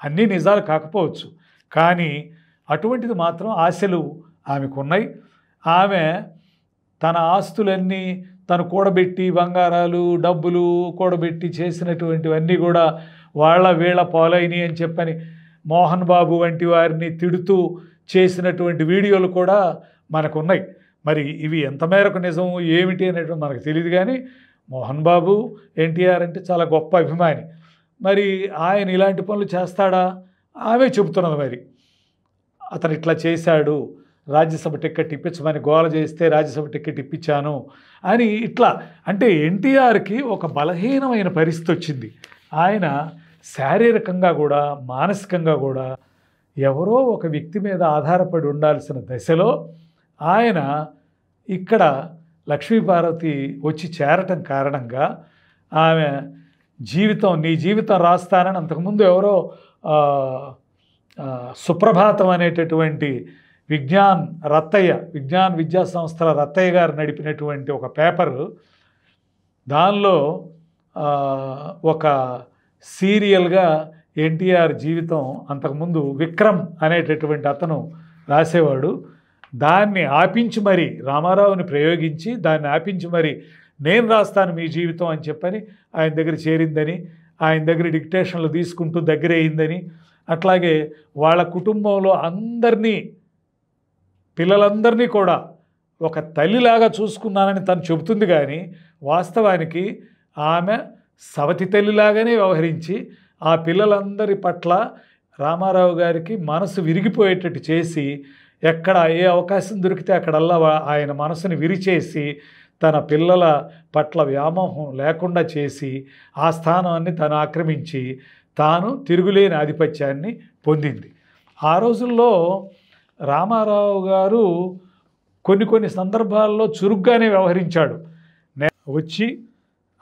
అన్నీ నిజాలు కాకపోవచ్చు. కానీ అటువంటిది మాత్రం ఆశలు ఆమెకున్నాయి. ఆమె తన ఆస్తులన్నీ తను కూడబెట్టి, బంగారాలు డబ్బులు కూడబెట్టి చేసినటువంటివన్నీ కూడా వీళ్ళ పాలైనవి అని చెప్పని మోహన్ బాబు వంటి వారిని తిడుతూ చేసినటువంటి వీడియోలు కూడా మనకున్నాయి. మరి ఇవి ఎంత మేరకు నిజం ఏమిటి అనేటువంటి మనకు తెలియదు. కానీ మోహన్ బాబు ఎన్టీఆర్ అంటే చాలా గొప్ప అభిమాని. మరి ఆయన ఇలాంటి పనులు చేస్తాడా? ఆమె చెబుతున్నది. మరి అతను ఇట్లా చేశాడు, రాజ్యసభ టికెట్ ఇప్పించమని గోల చేస్తే రాజ్యసభ టికెట్ ఇప్పించాను అని ఇట్లా. అంటే ఎన్టీఆర్కి ఒక బలహీనమైన పరిస్థితి వచ్చింది. ఆయన శారీరకంగా కూడా మానసికంగా కూడా ఎవరో ఒక వ్యక్తి మీద ఆధారపడి ఉండాల్సిన దశలో ఆయన ఇక్కడ లక్ష్మీపార్వతి వచ్చి చేరటం కారణంగా ఆమె నీ జీవితం రాస్తానని అంతకుముందు ఎవరో సుప్రభాతం అనేటటువంటి విజ్ఞాన్ విద్యా సంస్థల రత్తయ్య గారు నడిపినటువంటి ఒక పేపరు, దానిలో ఒక సీరియల్గా ఎన్టీఆర్ జీవితం అంతకుముందు విక్రమ్ అనేటటువంటి అతను రాసేవాడు. దాన్ని ఆపించి మరి రామారావుని ప్రయోగించి దాన్ని ఆపించి మరి నేను రాస్తాను మీ జీవితం అని చెప్పని ఆయన దగ్గర చేరిందని, ఆయన దగ్గర డిక్టేషన్లు తీసుకుంటూ దగ్గర అయిందని, అట్లాగే వాళ్ళ కుటుంబంలో పిల్లలందరినీ కూడా ఒక తల్లిలాగా చూసుకున్నానని తను చెబుతుంది. కానీ వాస్తవానికి ఆమె సవతి తల్లిలాగానే వ్యవహరించి ఆ పిల్లలందరి పట్ల రామారావు గారికి మనసు విరిగిపోయేటట్టు చేసి, ఎక్కడ ఏ అవకాశం దొరికితే అక్కడల్లా ఆయన మనసుని విరిచేసి తన పిల్లల పట్ల వ్యామోహం లేకుండా చేసి ఆ స్థానాన్ని తను ఆక్రమించి తాను తిరుగులేని ఆధిపత్యాన్ని పొందింది. ఆ రోజుల్లో రామారావు గారు కొన్ని సందర్భాల్లో చురుగ్గానే వ్యవహరించాడు. వచ్చి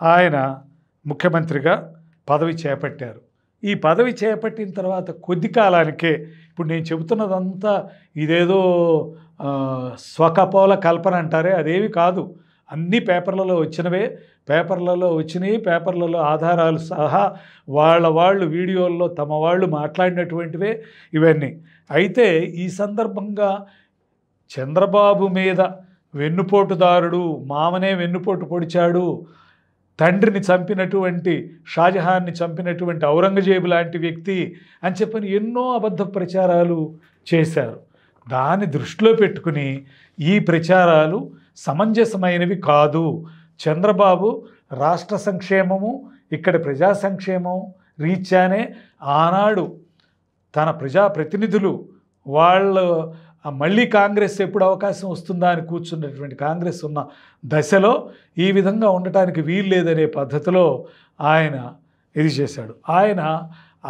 ఆయన ముఖ్యమంత్రిగా పదవి చేపట్టారు. ఈ పదవి చేపట్టిన తర్వాత కొద్ది కాలానికే, ఇప్పుడు నేను చెబుతున్నదంతా ఇదేదో స్వకపోల కల్పన అంటారే, అదేవి కాదు. అన్నీ పేపర్లలో వచ్చినవే, పేపర్లలో ఆధారాలు సహా వాళ్ళు వీడియోల్లో తమ వాళ్ళు మాట్లాడినటువంటివే ఇవన్నీ. అయితే ఈ సందర్భంగా చంద్రబాబు మీద వెన్నుపోటుదారుడు, మామనే వెన్నుపోటు పొడిచాడు, తండ్రిని చంపినటువంటి షాజహాన్ని చంపినటువంటి ఔరంగజేబు లాంటి వ్యక్తి అని చెప్పని ఎన్నో అబద్ధ ప్రచారాలు చేశారు. దాన్ని దృష్టిలో పెట్టుకుని ఈ ప్రచారాలు సమంజసమైనవి కాదు, చంద్రబాబు రాష్ట్ర సంక్షేమము ఇక్కడ ప్రజా సంక్షేమం రీత్యానే ఆనాడు తన ప్రజాప్రతినిధులు వాళ్ళు మళ్ళీ కాంగ్రెస్ ఎప్పుడు అవకాశం వస్తుందా అని కూర్చున్నటువంటి కాంగ్రెస్ ఉన్న దశలో ఈ విధంగా ఉండటానికి వీలు లేదనే పద్ధతిలో ఆయన ఇది చేశాడు. ఆయన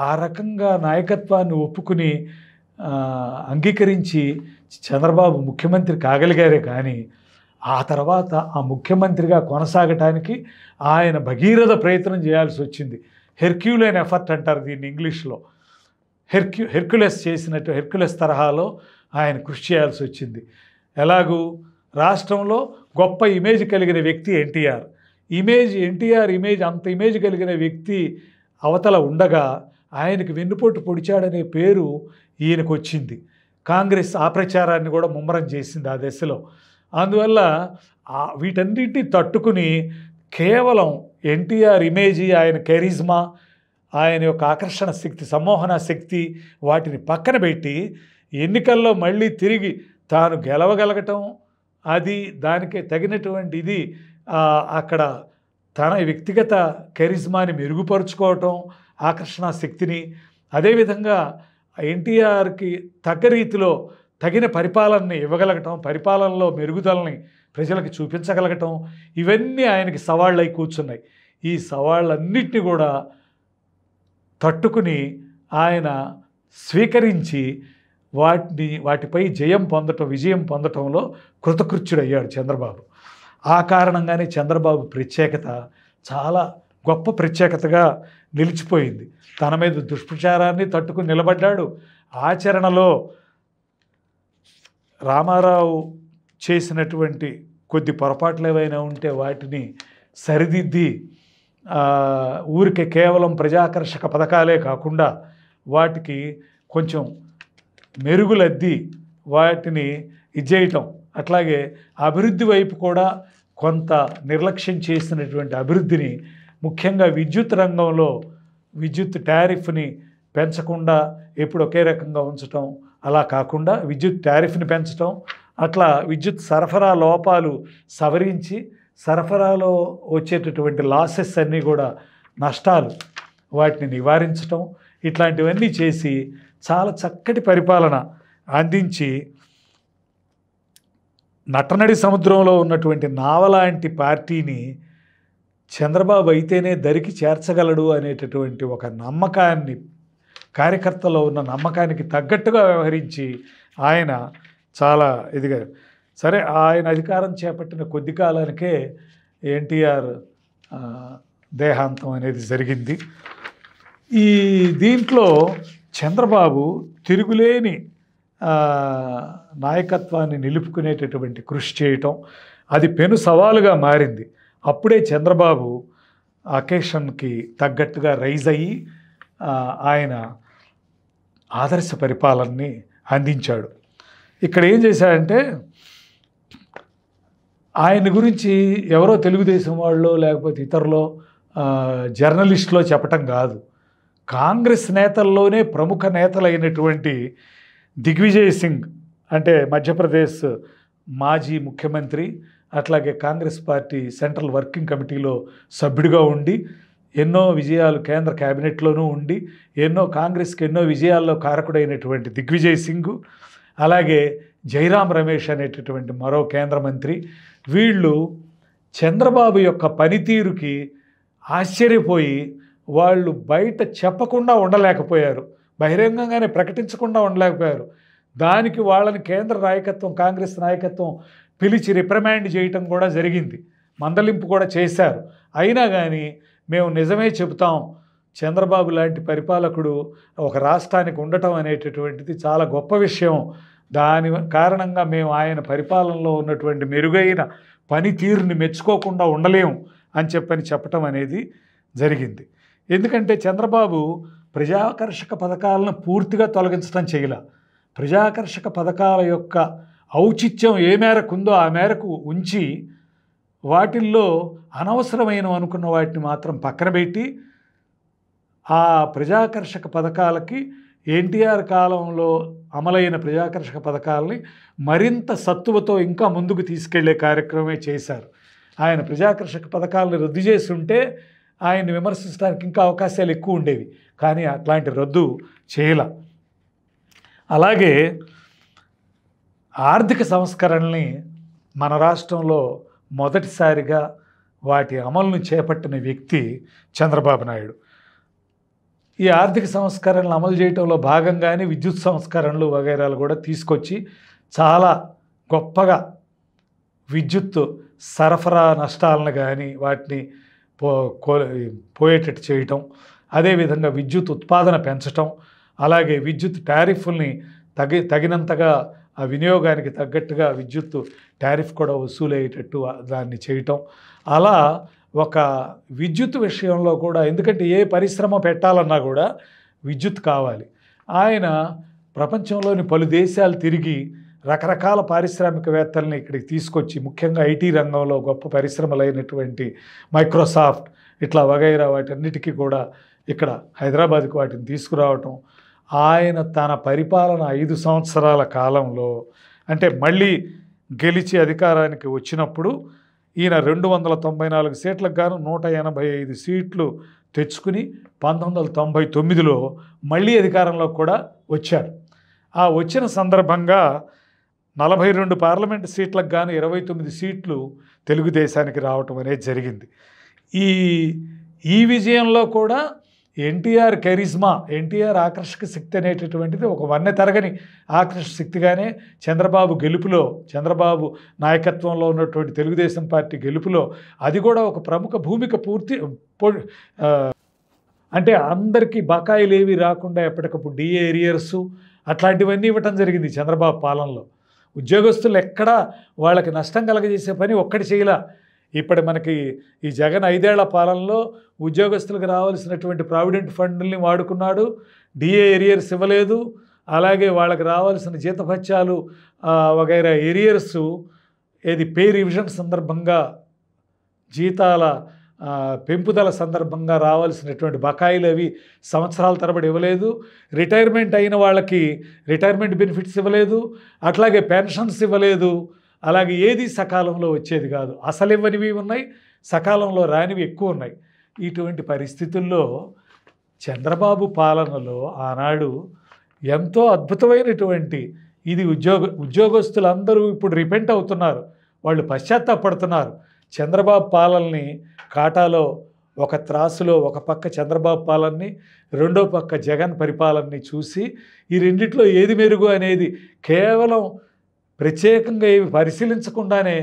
ఆ రకంగా నాయకత్వాన్ని ఒప్పుకుని అంగీకరించి చంద్రబాబు ముఖ్యమంత్రి కాగలిగారే కానీ ఆ తర్వాత ఆ ముఖ్యమంత్రిగా కొనసాగటానికి ఆయన భగీరథ ప్రయత్నం చేయాల్సి వచ్చింది. హెర్క్యూలైన్ ఎఫర్ట్ అంటారు దీన్ని ఇంగ్లీష్లో. హెర్క్యులెస్ తరహాలో ఆయన కృషి చేయాల్సి వచ్చింది. ఎలాగూ రాష్ట్రంలో గొప్ప ఇమేజ్ కలిగిన వ్యక్తి ఎన్టీఆర్ ఇమేజ్ అంత ఇమేజ్ కలిగిన వ్యక్తి అవతల ఉండగా ఆయనకి వెన్నుపోటు పొడిచాడనే పేరు ఈయనకు వచ్చింది. కాంగ్రెస్ ఆ ప్రచారాన్ని కూడా ముమ్మరం చేసింది ఆ దశలో. అందువల్ల వీటన్నిటిని తట్టుకుని కేవలం ఎన్టీఆర్ ఇమేజీ, ఆయన కెరిజ్మా, ఆయన యొక్క ఆకర్షణ శక్తి, సమ్మోహన శక్తి వాటిని పక్కన పెట్టి ఎన్నికల్లో మళ్ళీ తిరిగి తాను గెలవగలగటం, అది దానికి తగినటువంటి ఇది అక్కడ తన వ్యక్తిగత కెరిజ్మాని మెరుగుపరుచుకోవటం, ఆకర్షణ శక్తిని, అదేవిధంగా ఎన్టీఆర్కి తగ్గ రీతిలో తగిన పరిపాలనని ఇవ్వగలగటం, పరిపాలనలో మెరుగుదలని ప్రజలకు చూపించగలగటం, ఇవన్నీ ఆయనకి సవాళ్ళై కూర్చున్నాయి. ఈ సవాళ్ళన్నిటిని కూడా తట్టుకుని ఆయన స్వీకరించి వాటిపై విజయం పొందటంలో కృతకృత్యుడయ్యాడు చంద్రబాబు. ఆ కారణంగానే చంద్రబాబు ప్రత్యేకత చాలా గొప్ప ప్రత్యేకతగా నిలిచిపోయింది. తన మీద దుష్ప్రచారాన్ని తట్టుకుని నిలబడ్డాడు. ఆచరణలో రామారావు చేసినటువంటి కొద్ది పొరపాట్లు ఏవైనా ఉంటే వాటిని సరిదిద్ది ఊరికే కేవలం ప్రజాకర్షక పథకాలే కాకుండా వాటికి కొంచెం మెరుగులద్ది వాటిని ఇచ్చేయటం, అట్లాగే అభివృద్ధి వైపు కూడా కొంత నిర్లక్ష్యం చేసినటువంటి అభివృద్ధిని, ముఖ్యంగా విద్యుత్ రంగంలో విద్యుత్ టారిఫ్ని పెంచకుండా ఎప్పుడు ఒకే రకంగా ఉంచటం, అలా కాకుండా విద్యుత్ టారిఫ్ని పెంచటం, అట్లా విద్యుత్ సరఫరా లోపాలు సవరించి సరఫరాలో వచ్చేటటువంటి లాసెస్ అన్నీ కూడా నష్టాలు వాటిని నివారించటం, ఇట్లాంటివన్నీ చేసి చాలా చక్కటి పరిపాలన అందించి నటనడి సముద్రంలో ఉన్నటువంటి నావలాంటి పార్టీని చంద్రబాబు అయితేనే దరికి చేర్చగలడు అనేటటువంటి ఒక నమ్మకాన్ని, కార్యకర్తలో ఉన్న నమ్మకానికి తగ్గట్టుగా వ్యవహరించి ఆయన చాలా ఇదిగా, సరే ఆయన అధికారం చేపట్టిన కొద్ది కాలానికే ఎన్టీఆర్ దేహాంతం అనేది జరిగింది. ఈ దీంట్లో చంద్రబాబు తిరుగులేని నాయకత్వాన్ని నిలుపుకునేటటువంటి కృషి చేయటం, అది పెను సవాలుగా మారింది. అప్పుడే చంద్రబాబు అకేషన్కి తగ్గట్టుగా రైజ్ అయ్యి ఆయన ఆదర్శ పరిపాలనని అందించాడు. ఇక్కడ ఏం చేశాడంటే, ఆయన గురించి ఎవరో తెలుగుదేశం వాళ్ళు లేకపోతే ఇతరులో జర్నలిస్టులో చెప్పటం కాదు, కాంగ్రెస్ నేతల్లోనే ప్రముఖ నేతలైనటువంటి దిగ్విజయ్ సింగ్, అంటే మధ్యప్రదేశ్ మాజీ ముఖ్యమంత్రి, అట్లాగే కాంగ్రెస్ పార్టీ సెంట్రల్ వర్కింగ్ కమిటీలో సభ్యుడిగా ఉండి ఎన్నో విజయాలు కేంద్ర క్యాబినెట్లోనూ ఉండి కాంగ్రెస్కి ఎన్నో విజయాల్లో కారకుడైనటువంటి దిగ్విజయ్ సింగ్, అలాగే జైరాం రమేష్ అనేటటువంటి మరో కేంద్ర మంత్రి, వీళ్ళు చంద్రబాబు యొక్క పనితీరుకి ఆశ్చర్యపోయి వాళ్ళు బయట చెప్పకుండా ఉండలేకపోయారు, బహిరంగంగానే ప్రకటించకుండా ఉండలేకపోయారు. దానికి వాళ్ళని కేంద్ర నాయకత్వం, కాంగ్రెస్ నాయకత్వం పిలిచి రిప్రమాండ్ చేయటం కూడా జరిగింది, మందలింపు కూడా చేశారు. అయినా కానీ మేము నిజమే చెబుతాం, చంద్రబాబు లాంటి పరిపాలకుడు ఒక రాష్ట్రానికి ఉండటం అనేటటువంటిది చాలా గొప్ప విషయం, దాని కారణంగా మేము ఆయన పరిపాలనలో ఉన్నటువంటి మెరుగైన పనితీరుని మెచ్చుకోకుండా ఉండలేము అని చెప్పటం అనేది జరిగింది. ఎందుకంటే చంద్రబాబు ప్రజాకర్షక పథకాలను పూర్తిగా తొలగించడం చేయలే. ప్రజాకర్షక పథకాల యొక్క ఔచిత్యం ఏ మేరకు ఉందో ఆ మేరకు ఉంచి వాటిల్లో అనవసరమైన అనుకున్న వాటిని మాత్రం పక్కన పెట్టి ఆ ప్రజాకర్షక పథకాలకి ఎన్టీఆర్ కాలంలో అమలైన ప్రజాకర్షక పథకాలని మరింత సత్తువతో ఇంకా ముందుకు తీసుకెళ్లే కార్యక్రమమే చేశారు. ఆయన ప్రజాకర్షక పథకాలను రద్దు చేసి ఉంటే ఆయన్ని విమర్శించడానికి ఇంకా అవకాశాలు ఎక్కువ ఉండేవి, కానీ అట్లాంటి రద్దు చేయాల. అలాగే ఆర్థిక సంస్కరణల్ని మన రాష్ట్రంలో మొదటిసారిగా వాటి అమలును చేపట్టిన వ్యక్తి చంద్రబాబు నాయుడు. ఈ ఆర్థిక సంస్కరణలు అమలు చేయడంలో భాగంగానే విద్యుత్ సంస్కరణలు వగైరాలు కూడా తీసుకొచ్చి చాలా గొప్పగా విద్యుత్ సరఫరా నష్టాలను కానీ వాటిని పోయేటట్టు చేయటం, అదేవిధంగా విద్యుత్ ఉత్పాదన పెంచటం, అలాగే విద్యుత్ టారిఫ్ని తగినంతగా ఆ వినియోగానికి తగ్గట్టుగా విద్యుత్ టారిఫ్ కూడా వసూలయ్యేటట్టు దాన్ని చేయటం. అలా ఒక విద్యుత్ విషయంలో కూడా, ఎందుకంటే ఏ పరిశ్రమ పెట్టాలన్నా కూడా విద్యుత్ కావాలి. ఆయన ప్రపంచంలోని పలు దేశాలు తిరిగి రకరకాల పారిశ్రామికవేత్తల్ని ఇక్కడికి తీసుకొచ్చి, ముఖ్యంగా ఐటీ రంగంలో గొప్ప పరిశ్రమలైనటువంటి మైక్రోసాఫ్ట్ ఇట్లా వగైరా వాటన్నిటికీ కూడా ఇక్కడ హైదరాబాద్కి వాటిని తీసుకురావటం. ఆయన తన పరిపాలన 5 సంవత్సరాల కాలంలో, అంటే మళ్ళీ గెలిచి అధికారానికి వచ్చినప్పుడు ఈయన 294 సీట్లకు గాను 185 సీట్లు తెచ్చుకుని 1999లో మళ్ళీ అధికారంలో కూడా వచ్చారు. ఆ వచ్చిన సందర్భంగా 42 పార్లమెంటు సీట్లకు గాను 29 సీట్లు తెలుగుదేశానికి రావటం అనేది జరిగింది. ఈ విజయంలో కూడా ఎన్టీఆర్ కెరిజ్మా, ఎన్టీఆర్ ఆకర్షక శక్తి అనేటటువంటిది ఒక వన్నె తరగని ఆకర్షక శక్తిగానే చంద్రబాబు నాయకత్వంలో ఉన్నటువంటి తెలుగుదేశం పార్టీ గెలుపులో అది కూడా ఒక ప్రముఖ భూమిక అంటే అందరికీ బకాయిలు ఏవి రాకుండా ఎప్పటికప్పుడు డిఏ ఏరియర్సు అట్లాంటివన్నీ ఇవ్వటం జరిగింది చంద్రబాబు పాలనలో. ఉద్యోగస్తులు ఎక్కడా వాళ్ళకి నష్టం కలగజేసే పని ఒక్కటి చేయలా. ఇప్పుడు మనకి ఈ జగన్ 5 ఏళ్ల పాలనలో ఉద్యోగస్తులకు రావాల్సినటువంటి ప్రావిడెంట్ ఫండ్ని వాడుకున్నాడు, డిఏ ఏరియర్స్ ఇవ్వలేదు, అలాగే వాళ్ళకి రావాల్సిన జీతభత్యాలు వగైరా ఏరియర్స్ పే రివిజన్ సందర్భంగా, జీతాల పెంపుదల సందర్భంగా రావాల్సినటువంటి బకాయిలు అవి సంవత్సరాల తరబడి ఇవ్వలేదు. రిటైర్మెంట్ అయిన వాళ్ళకి రిటైర్మెంట్ బెనిఫిట్స్ ఇవ్వలేదు, అట్లాగే పెన్షన్స్ ఇవ్వలేదు. అలాగే ఏది సకాలంలో వచ్చేది కాదు, అసలు ఇవ్వనివి ఉన్నాయి, సకాలంలో రానివి ఎక్కువ ఉన్నాయి. ఇటువంటి పరిస్థితుల్లో చంద్రబాబు పాలనలో ఆనాడు ఎంతో అద్భుతమైనటువంటి ఇది ఉద్యోగస్తులందరూ ఇప్పుడు రిపెంట్ అవుతున్నారు, వాళ్ళు పశ్చాత్తాపడుతున్నారు. చంద్రబాబు పాలనని కాటాలో ఒక త్రాసులో ఒక పక్క చంద్రబాబు పాలనని, రెండో పక్క జగన్ పరిపాలనని చూసి ఈ రెండిట్లో ఏది మెరుగు అనేది కేవలం ప్రత్యేకంగా ఏవి పరిశీలించకుండానే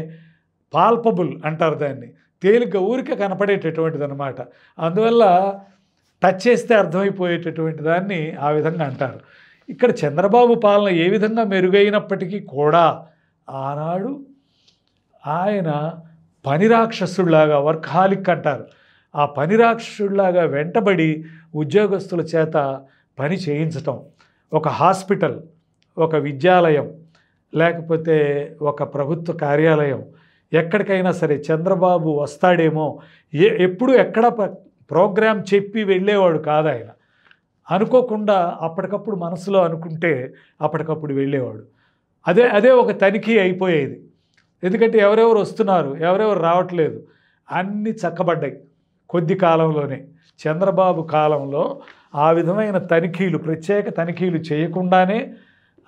పాల్పబుల్ అంటారు దాన్ని, తేలిగ్గా ఊరికే కనపడేటటువంటిది అనమాట. అందువల్ల టచ్ చేస్తే అర్థమైపోయేటటువంటి దాన్ని ఆ విధంగా అంటారు. ఇక్కడ చంద్రబాబు పాలన ఏ విధంగా మెరుగైనప్పటికీ కూడా ఆనాడు ఆయన పనిరాక్షసుడిలాగా, వర్క్హాలిక్ అంటారు, ఆ పనిరాక్షసుడిలాగా వెంటబడి ఉద్యోగస్తుల చేత పని చేయించటం. ఒక హాస్పిటల్, ఒక విద్యాలయం, లేకపోతే ఒక ప్రభుత్వ కార్యాలయం ఎక్కడికైనా సరే చంద్రబాబు వస్తాడేమో, ఎప్పుడు ఎక్కడ ప్రోగ్రాం చెప్పి వెళ్ళేవాడు కాదు ఆయన. అనుకోకుండా అప్పటికప్పుడు మనసులో అనుకుంటే అప్పటికప్పుడు వెళ్ళేవాడు. అదే ఒక తనిఖీ అయిపోయేది. ఎందుకంటే ఎవరెవరు వస్తున్నారు, ఎవరెవరు రావట్లేదు, అన్నీ చక్కబడ్డాయి కొద్ది కాలంలోనే. చంద్రబాబు కాలంలో ఆ విధమైన తనిఖీలు, ప్రత్యేక తనిఖీలు చేయకుండానే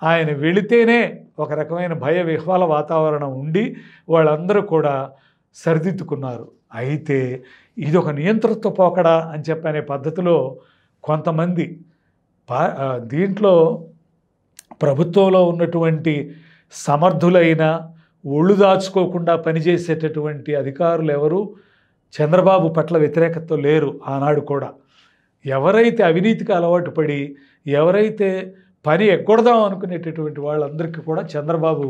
ఆయన వెళితేనే ఒక రకమైన భయ విహ్వల వాతావరణం ఉండి వాళ్ళందరూ కూడా సరిదిద్దుకున్నారు. అయితే ఇది ఒక నియంతృత్వ పోకడా అని చెప్పనే పద్ధతిలో కొంతమంది దీంట్లో ప్రభుత్వంలో ఉన్నటువంటి సమర్థులైన ఒళ్ళు దాచుకోకుండా పనిచేసేటటువంటి అధికారులు ఎవరు చంద్రబాబు పట్ల వ్యతిరేకతతో లేరు. ఆనాడు కూడా ఎవరైతే అవినీతికి అలవాటు పడి ఎవరైతే పని ఎగ్గొడదాం అనుకునేటటువంటి వాళ్ళందరికీ కూడా చంద్రబాబు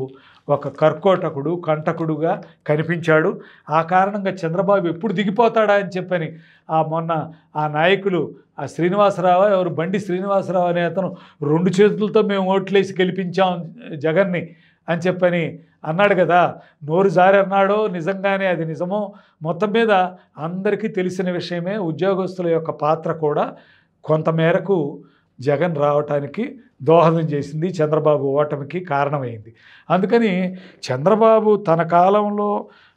ఒక కర్కోటకుడు కంటకుడుగా కనిపించాడు. ఆ కారణంగా చంద్రబాబు ఎప్పుడు దిగిపోతాడా అని చెప్పని మొన్న ఆ నాయకులు ఆ శ్రీనివాసరావు ఎవరు బండి శ్రీనివాసరావు అనే అతను 2 చేతులతో మేము ఓట్లేసి గెలిపించాం జగన్ని అని చెప్పని అన్నాడు కదా. నోరు జారి అన్నాడో నిజంగానే అది నిజమో మొత్తం మీద అందరికీ తెలిసిన విషయమే. ఉద్యోగస్తుల యొక్క పాత్ర కూడా కొంతమేరకు జగన్ రావటానికి దోహదం చేసింది, చంద్రబాబు ఓటమికి కారణమైంది. అందుకని చంద్రబాబు తన కాలంలో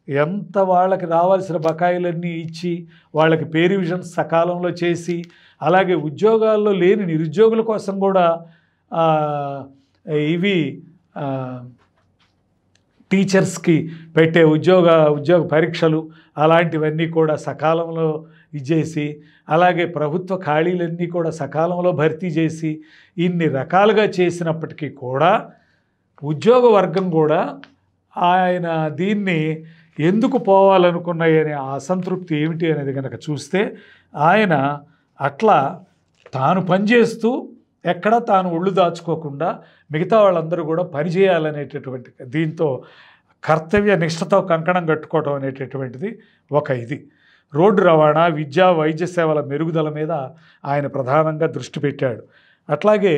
ఎంత వాళ్ళకి రావాల్సిన బకాయిలన్నీ ఇచ్చి వాళ్ళకి పే రివిజన్స్ సకాలంలో చేసి అలాగే ఉద్యోగాల్లో లేని నిరుద్యోగుల కోసం కూడా ఇవి టీచర్స్కి పెట్టే ఉద్యోగ పరీక్షలు అలాంటివన్నీ కూడా సకాలంలో ఇచ్చేసి అలాగే ప్రభుత్వ ఖాళీలన్నీ కూడా సకాలంలో భర్తీ చేసి ఇన్ని రకాలుగా చేసినప్పటికీ కూడా ఉద్యోగ వర్గం కూడా ఆయన దీన్ని ఎందుకు పోవాలనుకున్నాయనే అసంతృప్తి ఏమిటి అనేది కనుక చూస్తే ఆయన అట్లా తాను పనిచేస్తూ ఎక్కడ తాను ఒళ్ళు దాచుకోకుండా మిగతా వాళ్ళందరూ కూడా పనిచేయాలనేటటువంటి దీంతో కర్తవ్య నిష్ఠతో కంకణం కట్టుకోవడం అనేటటువంటిది ఒక ఇది. రోడ్డు రవాణా విద్యా వైద్య సేవల మెరుగుదల మీద ఆయన ప్రధానంగా దృష్టి పెట్టాడు. అట్లాగే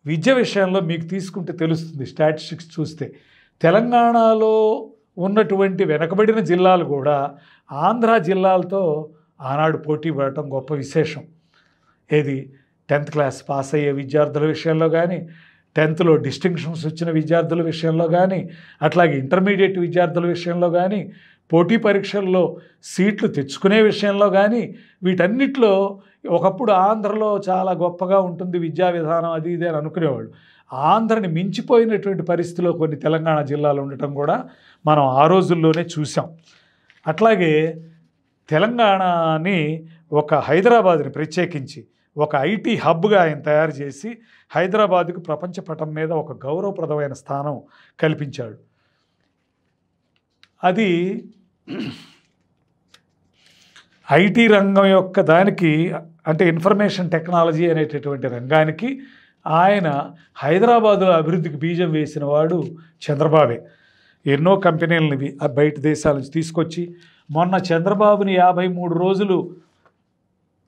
విద్య విషయంలో మీకు తీసుకుంటే తెలుస్తుంది స్టాటిస్టిక్స్ చూస్తే తెలంగాణలో ఉన్నటువంటి వెనకబడిన జిల్లాలు కూడా ఆంధ్ర జిల్లాలతో ఆనాడు పోటీ పడటం గొప్ప విశేషం. ఏది 10th క్లాస్ పాస్ అయ్యే విద్యార్థుల విషయంలో కానీ 10thలో డిస్టింక్షన్స్ వచ్చిన విద్యార్థుల విషయంలో కానీ అట్లాగే ఇంటర్మీడియట్ విద్యార్థుల విషయంలో కానీ పోటీ పరీక్షల్లో సీట్లు తెచ్చుకునే విషయంలో కానీ వీటన్నిటిలో ఒకప్పుడు ఆంధ్రలో చాలా గొప్పగా ఉంటుంది విద్యా విధానం అది ఇది అని అనుకునేవాళ్ళు. ఆంధ్రని మించిపోయినటువంటి పరిస్థితిలో కొన్ని తెలంగాణ జిల్లాలు ఉండటం కూడా మనం ఆ రోజుల్లోనే చూసాం. అట్లాగే తెలంగాణని ఒక హైదరాబాద్ని ప్రత్యేకించి ఒక ఐటీ హబ్గా ఆయన తయారు చేసి హైదరాబాద్కు ప్రపంచ పటం మీద ఒక గౌరవప్రదమైన స్థానం కల్పించాడు. అది ఐటీ రంగం యొక్క దానికి అంటే ఇన్ఫర్మేషన్ టెక్నాలజీ అనేటటువంటి రంగానికి ఆయన హైదరాబాదులో అభివృద్ధికి బీజం వేసిన వాడు చంద్రబాబే. ఎన్నో కంపెనీలని బయట దేశాల నుంచి తీసుకొచ్చి మొన్న చంద్రబాబుని 53 రోజులు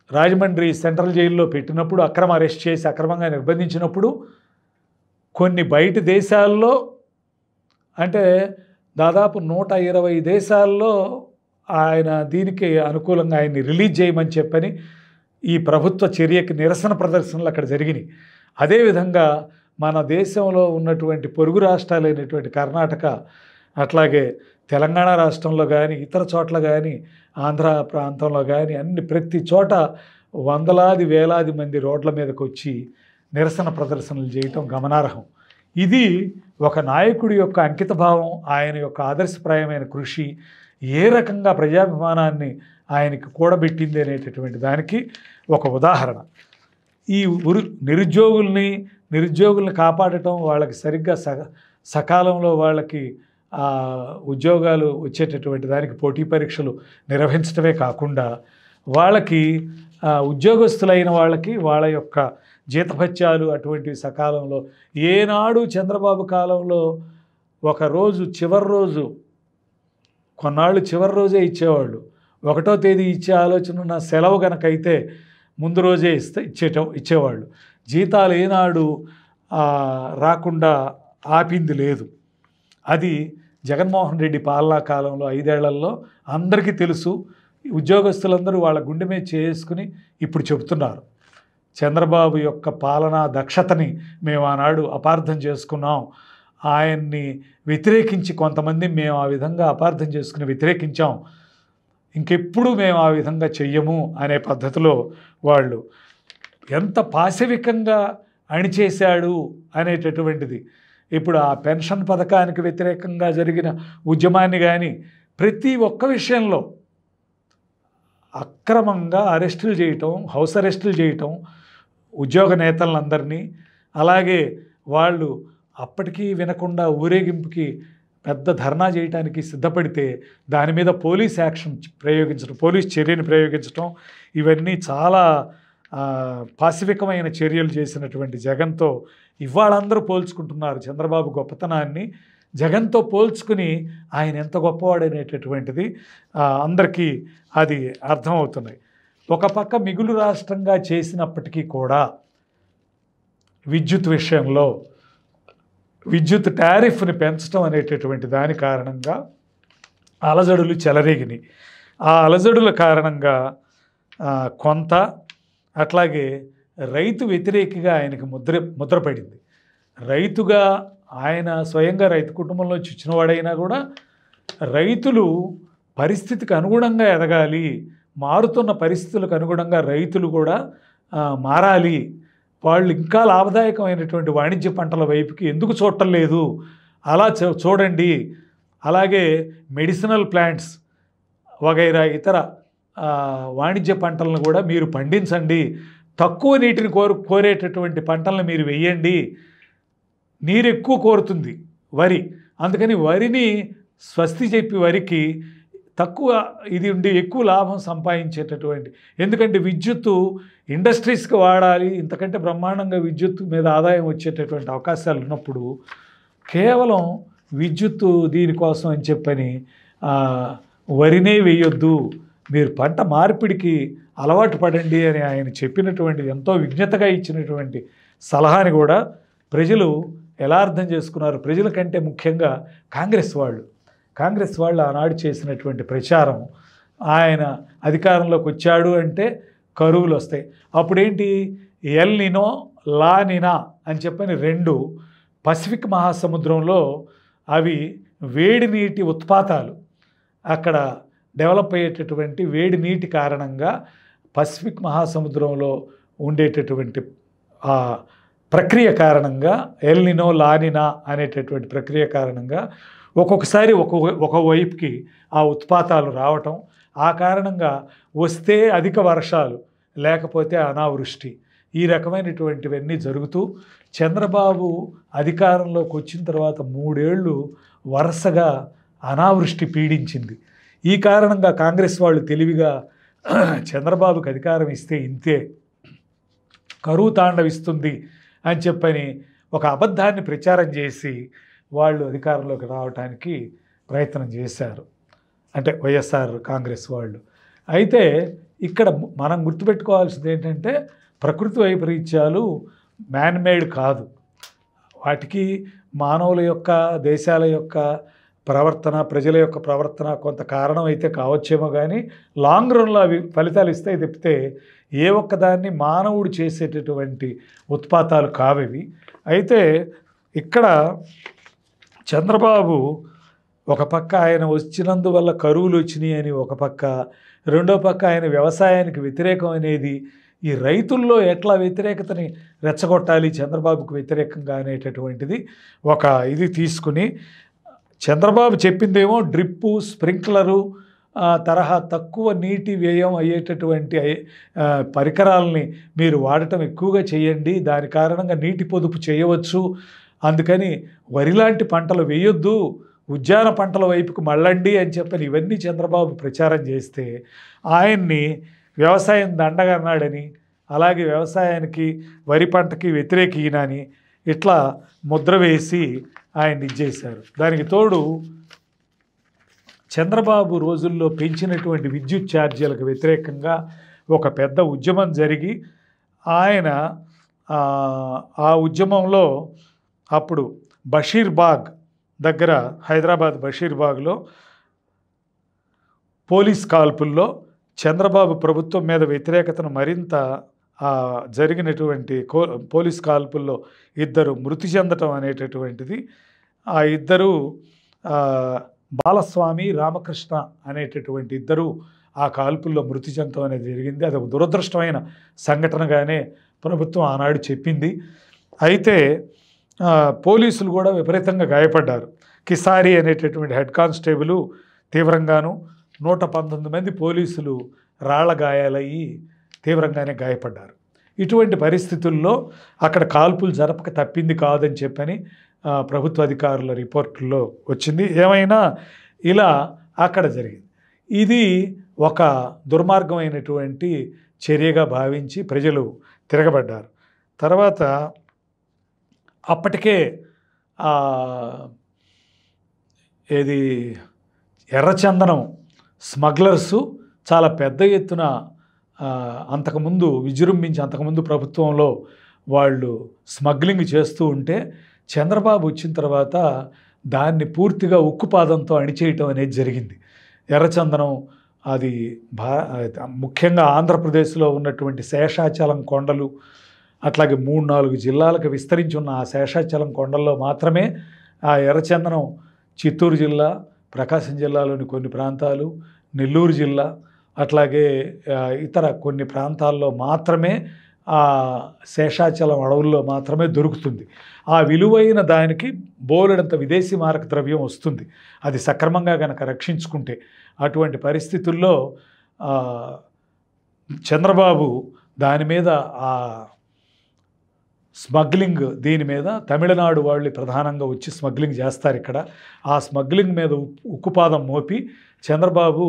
రాజమండ్రి సెంట్రల్ జైల్లో పెట్టినప్పుడు అక్రమ అరెస్ట్ చేసి అక్రమంగా నిర్బంధించినప్పుడు కొన్ని బయట దేశాల్లో అంటే దాదాపు 120 దేశాల్లో ఆయన దీనికి అనుకూలంగా ఆయన్ని రిలీజ్ చేయమని చెప్పని ఈ ప్రభుత్వ చర్యకి నిరసన ప్రదర్శనలు అక్కడ జరిగినాయి. అదేవిధంగా మన దేశంలో ఉన్నటువంటి పొరుగు రాష్ట్రాలైనటువంటి కర్ణాటక అట్లాగే తెలంగాణ రాష్ట్రంలో కానీ ఇతర చోట్ల కానీ ఆంధ్ర ప్రాంతంలో కానీ ప్రతి చోట వందలాది వేలాది మంది రోడ్ల మీదకి వచ్చి నిరసన ప్రదర్శనలు చేయటం గమనార్హం. ఇది ఒక నాయకుడి యొక్క అంకితభావం, ఆయన యొక్క ఆదర్శప్రాయమైన కృషి ఏ రకంగా ప్రజాభిమానాన్ని ఆయనకి కూడబెట్టింది అనేటటువంటి దానికి ఒక ఉదాహరణ. ఈ నిరుద్యోగుల్ని కాపాడటం, వాళ్ళకి సరిగ్గా సకాలంలో వాళ్ళకి ఉద్యోగాలు వచ్చేటటువంటి దానికి పోటీ పరీక్షలు నిర్వహించడమే కాకుండా వాళ్ళకి ఉద్యోగస్తులైన వాళ్ళకి వాళ్ళ యొక్క జీతభత్యాలు అటువంటివి సకాలంలో ఏనాడు చంద్రబాబు కాలంలో ఒకరోజు చివరి రోజు కొన్నాళ్ళు చివరి రోజే ఇచ్చేవాళ్ళు. 1వ తేదీ ఇచ్చే ఆలోచన ఉన్న సెలవు కనుకైతే ముందు రోజే ఇచ్చేవాళ్ళు. జీతాలు ఏనాడు రాకుండా ఆపింది లేదు. అది జగన్మోహన్ రెడ్డి పాలనా కాలంలో 5 ఏళ్లలో అందరికీ తెలుసు. ఉద్యోగస్తులందరూ వాళ్ళ గుండె మీద చేసుకుని ఇప్పుడు చెబుతున్నారు చంద్రబాబు యొక్క పాలనా దక్షతని మేము ఆనాడు అపార్థం చేసుకున్నాం, ఆయన్ని వ్యతిరేకించి కొంతమంది మేము ఆ విధంగా అపార్థం చేసుకుని వ్యతిరేకించాం, ఇంకెప్పుడు మేము ఆ విధంగా చెయ్యము అనే పద్ధతిలో వాళ్ళు ఎంత పాశవికంగా అణిచేశాడు అనేటటువంటిది ఇప్పుడు ఆ పెన్షన్ పథకానికి వ్యతిరేకంగా జరిగిన ఉద్యమాన్ని కానీ ప్రతి ఒక్క విషయంలో అక్రమంగా అరెస్టులు చేయటం, హౌస్ అరెస్టులు చేయటం, ఉద్యోగ నేతలందరినీ, అలాగే వాళ్ళు అప్పటికీ వినకుండా ఊరేగింపుకి పెద్ద ధర్నా చేయడానికి సిద్ధపడితే దాని మీద పోలీస్ యాక్షన్ ప్రయోగించడం, పోలీస్ చర్యను ప్రయోగించడం, ఇవన్నీ చాలా పాశవికమైన చర్యలు చేసినటువంటి జగన్తో ఇవాళ అందరూ పోల్చుకుంటున్నారు చంద్రబాబు గొప్పతనాన్ని. జగన్తో పోల్చుకుని ఆయన ఎంత గొప్పవాడనేటటువంటిది అందరికీ అది అర్థమవుతున్నాయి. ఒక పక్క మిగులు రాష్ట్రంగా చేసినప్పటికీ కూడా విద్యుత్ విషయంలో విద్యుత్ టారిఫ్ని పెంచడం అనేటటువంటి దాని కారణంగా అలజడులు చెలరేగినాయి. ఆ అలజడుల కారణంగా కొంత, అట్లాగే రైతు వ్యతిరేకిగా ఆయనకి ముద్రపడింది. రైతుగా ఆయన స్వయంగా రైతు కుటుంబంలో వచ్చినవాడైనా కూడా రైతులు పరిస్థితికి అనుగుణంగా ఎదగాలి, మారుతున్న పరిస్థితులకు అనుగుణంగా రైతులు కూడా మారాలి, వాళ్ళు ఇంకా లాభదాయకమైనటువంటి వాణిజ్య పంటల వైపుకి ఎందుకు చూడటం లేదు, అలా చూడండి, అలాగే మెడిసినల్ ప్లాంట్స్ వగైరా ఇతర వాణిజ్య పంటలను కూడా మీరు పండించండి, తక్కువ నీటిని కోరేటటువంటి పంటలను మీరు వేయండి, నీరు ఎక్కువ కోరుతుంది వరి, అందుకని వరిని స్వస్తి చెప్పి వరికి తక్కువ ఇది ఉండి ఎక్కువ లాభం సంపాదించేటటువంటి, ఎందుకంటే విద్యుత్తు ఇండస్ట్రీస్కి వాడాలి, ఇంతకంటే బ్రహ్మాండంగా విద్యుత్తు మీద ఆదాయం వచ్చేటటువంటి అవకాశాలు ఉన్నప్పుడు కేవలం విద్యుత్తు దీనికోసం అని చెప్పని వరినే వేయొద్దు, మీరు పంట మార్పిడికి అలవాటు పడండి అని ఆయన చెప్పినటువంటి ఎంతో విజ్ఞతగా ఇచ్చినటువంటి సలహాని కూడా ప్రజలు ఎలా అర్థం చేసుకున్నారు? ప్రజల కంటే ముఖ్యంగా కాంగ్రెస్ వాళ్ళు ఆనాడు చేసినటువంటి ప్రచారం, ఆయన అధికారంలోకి వచ్చాడు అంటే కరువులు వస్తాయి, అప్పుడేంటి ఎల్ నినో లా నినా అని చెప్పని 2 పసిఫిక్ మహాసముద్రంలో అవి వేడి నీటి ఉత్పాతాలు, అక్కడ డెవలప్ అయ్యేటటువంటి వేడి నీటి కారణంగా పసిఫిక్ మహాసముద్రంలో ఉండేటటువంటి ఆ ప్రక్రియ కారణంగా ఎల్ నినో లా నినా అనేటటువంటి ప్రక్రియ కారణంగా ఒక్కొక్కసారి ఒక వైపుకి ఆ ఉత్పాతాలు రావటం, ఆ కారణంగా వస్తే అధిక వర్షాలు, లేకపోతే అనావృష్టి, ఈ రకమైనటువంటివన్నీ జరుగుతూ చంద్రబాబు అధికారంలోకి వచ్చిన తర్వాత 3 ఏళ్ళు వరుసగా అనావృష్టి పీడించింది. ఈ కారణంగా కాంగ్రెస్ వాళ్ళు తెలివిగా చంద్రబాబుకి అధికారం ఇస్తే ఇంతే కరువు తాండవిస్తుంది అని చెప్పని ఒక అబద్ధాన్ని ప్రచారం చేసి వాళ్ళు అధికారంలోకి రావడానికి ప్రయత్నం చేశారు, అంటే వైఎస్ఆర్ కాంగ్రెస్ వాళ్ళు. అయితే ఇక్కడ మనం గుర్తుపెట్టుకోవాల్సింది ఏంటంటే ప్రకృతి వైపరీత్యాలు మ్యాన్మేడ్ కాదు, వాటికి మానవుల యొక్క, దేశాల యొక్క ప్రవర్తన, ప్రజల యొక్క ప్రవర్తన కొంత కారణం అయితే కావచ్చేమో, కానీ లాంగ్ రన్లో అవి ఫలితాలు ఇస్తాయి తప్పితే ఏ ఒక్కదాన్ని మానవుడు చేసేటటువంటి ఉత్పాతాలు కావవి. అయితే ఇక్కడ చంద్రబాబు ఒక పక్క ఆయన వచ్చినందువల్ల కరువులు వచ్చినాయి అని ఒక పక్క, రెండో పక్క ఆయన వ్యవసాయానికి వ్యతిరేకం అనేది, ఈ రైతుల్లో ఎట్లా వ్యతిరేకతని రెచ్చగొట్టాలి చంద్రబాబుకు వ్యతిరేకంగా అనేటటువంటిది ఒక ఇది తీసుకుని, చంద్రబాబు చెప్పిందేమో డ్రిప్పు, స్ప్రింక్లరు తరహా తక్కువ నీటి వ్యయం అయ్యేటటువంటి పరికరాలని మీరు వాడటం ఎక్కువగా చేయండి, దాని కారణంగా నీటి పొదుపు చేయవచ్చు, అందుకని వరి లాంటి పంటలు వేయొద్దు, ఉద్యాన పంటల వైపుకు మళ్ళండి అని చెప్పని ఇవన్నీ చంద్రబాబు ప్రచారం చేస్తే ఆయన్ని వ్యవసాయం దండగన్నాడని, అలాగే వ్యవసాయానికి వరి పంటకి వ్యతిరేకినని ఇట్లా ముద్ర వేసి ఆయన ఇచ్చేశారు. దానికి తోడు చంద్రబాబు రోజుల్లో పెంచినటువంటి విద్యుత్ ఛార్జీలకు వ్యతిరేకంగా ఒక పెద్ద ఉద్యమం జరిగి ఆయన ఆ ఉద్యమంలో అప్పుడు బషీర్బాగ్ దగ్గర, హైదరాబాద్ బషీర్బాగ్లో పోలీస్ కాల్పుల్లో చంద్రబాబు ప్రభుత్వం మీద వ్యతిరేకతను మరింత జరిగినటువంటి పోలీస్ కాల్పుల్లో 2 మృతి చెందటం అనేటటువంటిది, ఆ 2 బాలస్వామి, రామకృష్ణ అనేటటువంటి 2 ఆ కాల్పుల్లో మృతి చెందటం అనేది జరిగింది. అది ఒక దురదృష్టమైన సంఘటనగానే ప్రభుత్వం ఆనాడు చెప్పింది. అయితే పోలీసులు కూడా విపరీతంగా గాయపడ్డారు. కిసారి అనేటటువంటి హెడ్ కానిస్టేబుల్ తీవ్రంగాను, 119 మంది పోలీసులు రాళ్ల గాయాలయ్యి తీవ్రంగానే గాయపడ్డారు. ఇటువంటి పరిస్థితుల్లో అక్కడ కాల్పులు జరపక తప్పింది కాదని చెప్పని ప్రభుత్వ అధికారుల రిపోర్టుల్లో వచ్చింది. ఏమైనా ఇలా అక్కడ జరిగింది. ఇది ఒక దుర్మార్గమైనటువంటి చర్యగా భావించి ప్రజలు తిరగబడ్డారు. తర్వాత అప్పటికే ఏది ఎర్రచందనం స్మగ్లర్సు చాలా పెద్ద ఎత్తున అంతకుముందు విజృంభించి అంతకుముందు ప్రభుత్వంలో వాళ్ళు స్మగ్లింగ్ చేస్తూ ఉంటే చంద్రబాబు వచ్చిన తర్వాత దాన్ని పూర్తిగా ఉక్కుపాదంతో అణిచేయటం అనేది జరిగింది. ఎర్రచందనం అది ముఖ్యంగా ఆంధ్రప్రదేశ్లో ఉన్నటువంటి శేషాచలం కొండలు, అట్లాగే 3-4 జిల్లాలకు విస్తరించి ఉన్న ఆ శేషాచలం కొండల్లో మాత్రమే ఆ ఎర్రచందనం చిత్తూరు జిల్లా, ప్రకాశం జిల్లాలోని కొన్ని ప్రాంతాలు, నెల్లూరు జిల్లా, అట్లాగే ఇతర కొన్ని ప్రాంతాల్లో మాత్రమే ఆ శేషాచలం అడవుల్లో మాత్రమే దొరుకుతుంది. ఆ విలువైన దానికి బోలెడంత విదేశీ మారక ద్రవ్యం వస్తుంది, అది సక్రమంగా కనుక రక్షించుకుంటే. అటువంటి పరిస్థితుల్లో చంద్రబాబు దాని మీద ఆ స్మగ్లింగ్ దీని మీద తమిళనాడు వాళ్ళు ప్రధానంగా వచ్చి స్మగ్లింగ్ చేస్తారు ఇక్కడ. ఆ స్మగ్లింగ్ మీద ఉక్కుపాదం మోపి చంద్రబాబు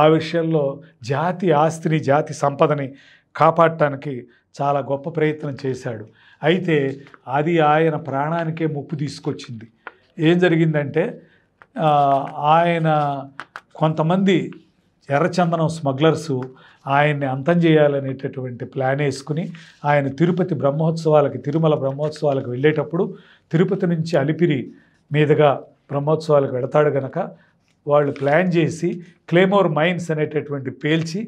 ఆ విషయంలో జాతి ఆస్తిని, జాతి సంపదని కాపాడటానికి చాలా గొప్ప ప్రయత్నం చేశాడు. అయితే అది ఆయన ప్రాణానికే ముప్పు తీసుకొచ్చింది. ఏం జరిగిందంటే ఆయన కొంతమంది ఎర్రచందనం స్మగ్లర్సు ఆయన్ని అంతం చేయాలనేటటువంటి ప్లాన్ వేసుకుని ఆయన తిరుపతి బ్రహ్మోత్సవాలకి, తిరుమల బ్రహ్మోత్సవాలకు వెళ్ళేటప్పుడు తిరుపతి నుంచి అలిపిరి మీదుగా బ్రహ్మోత్సవాలకు వెళతాడు గనక వాళ్ళు ప్లాన్ చేసి క్లేమోర్ మైన్స్ అనేటటువంటి పేల్చి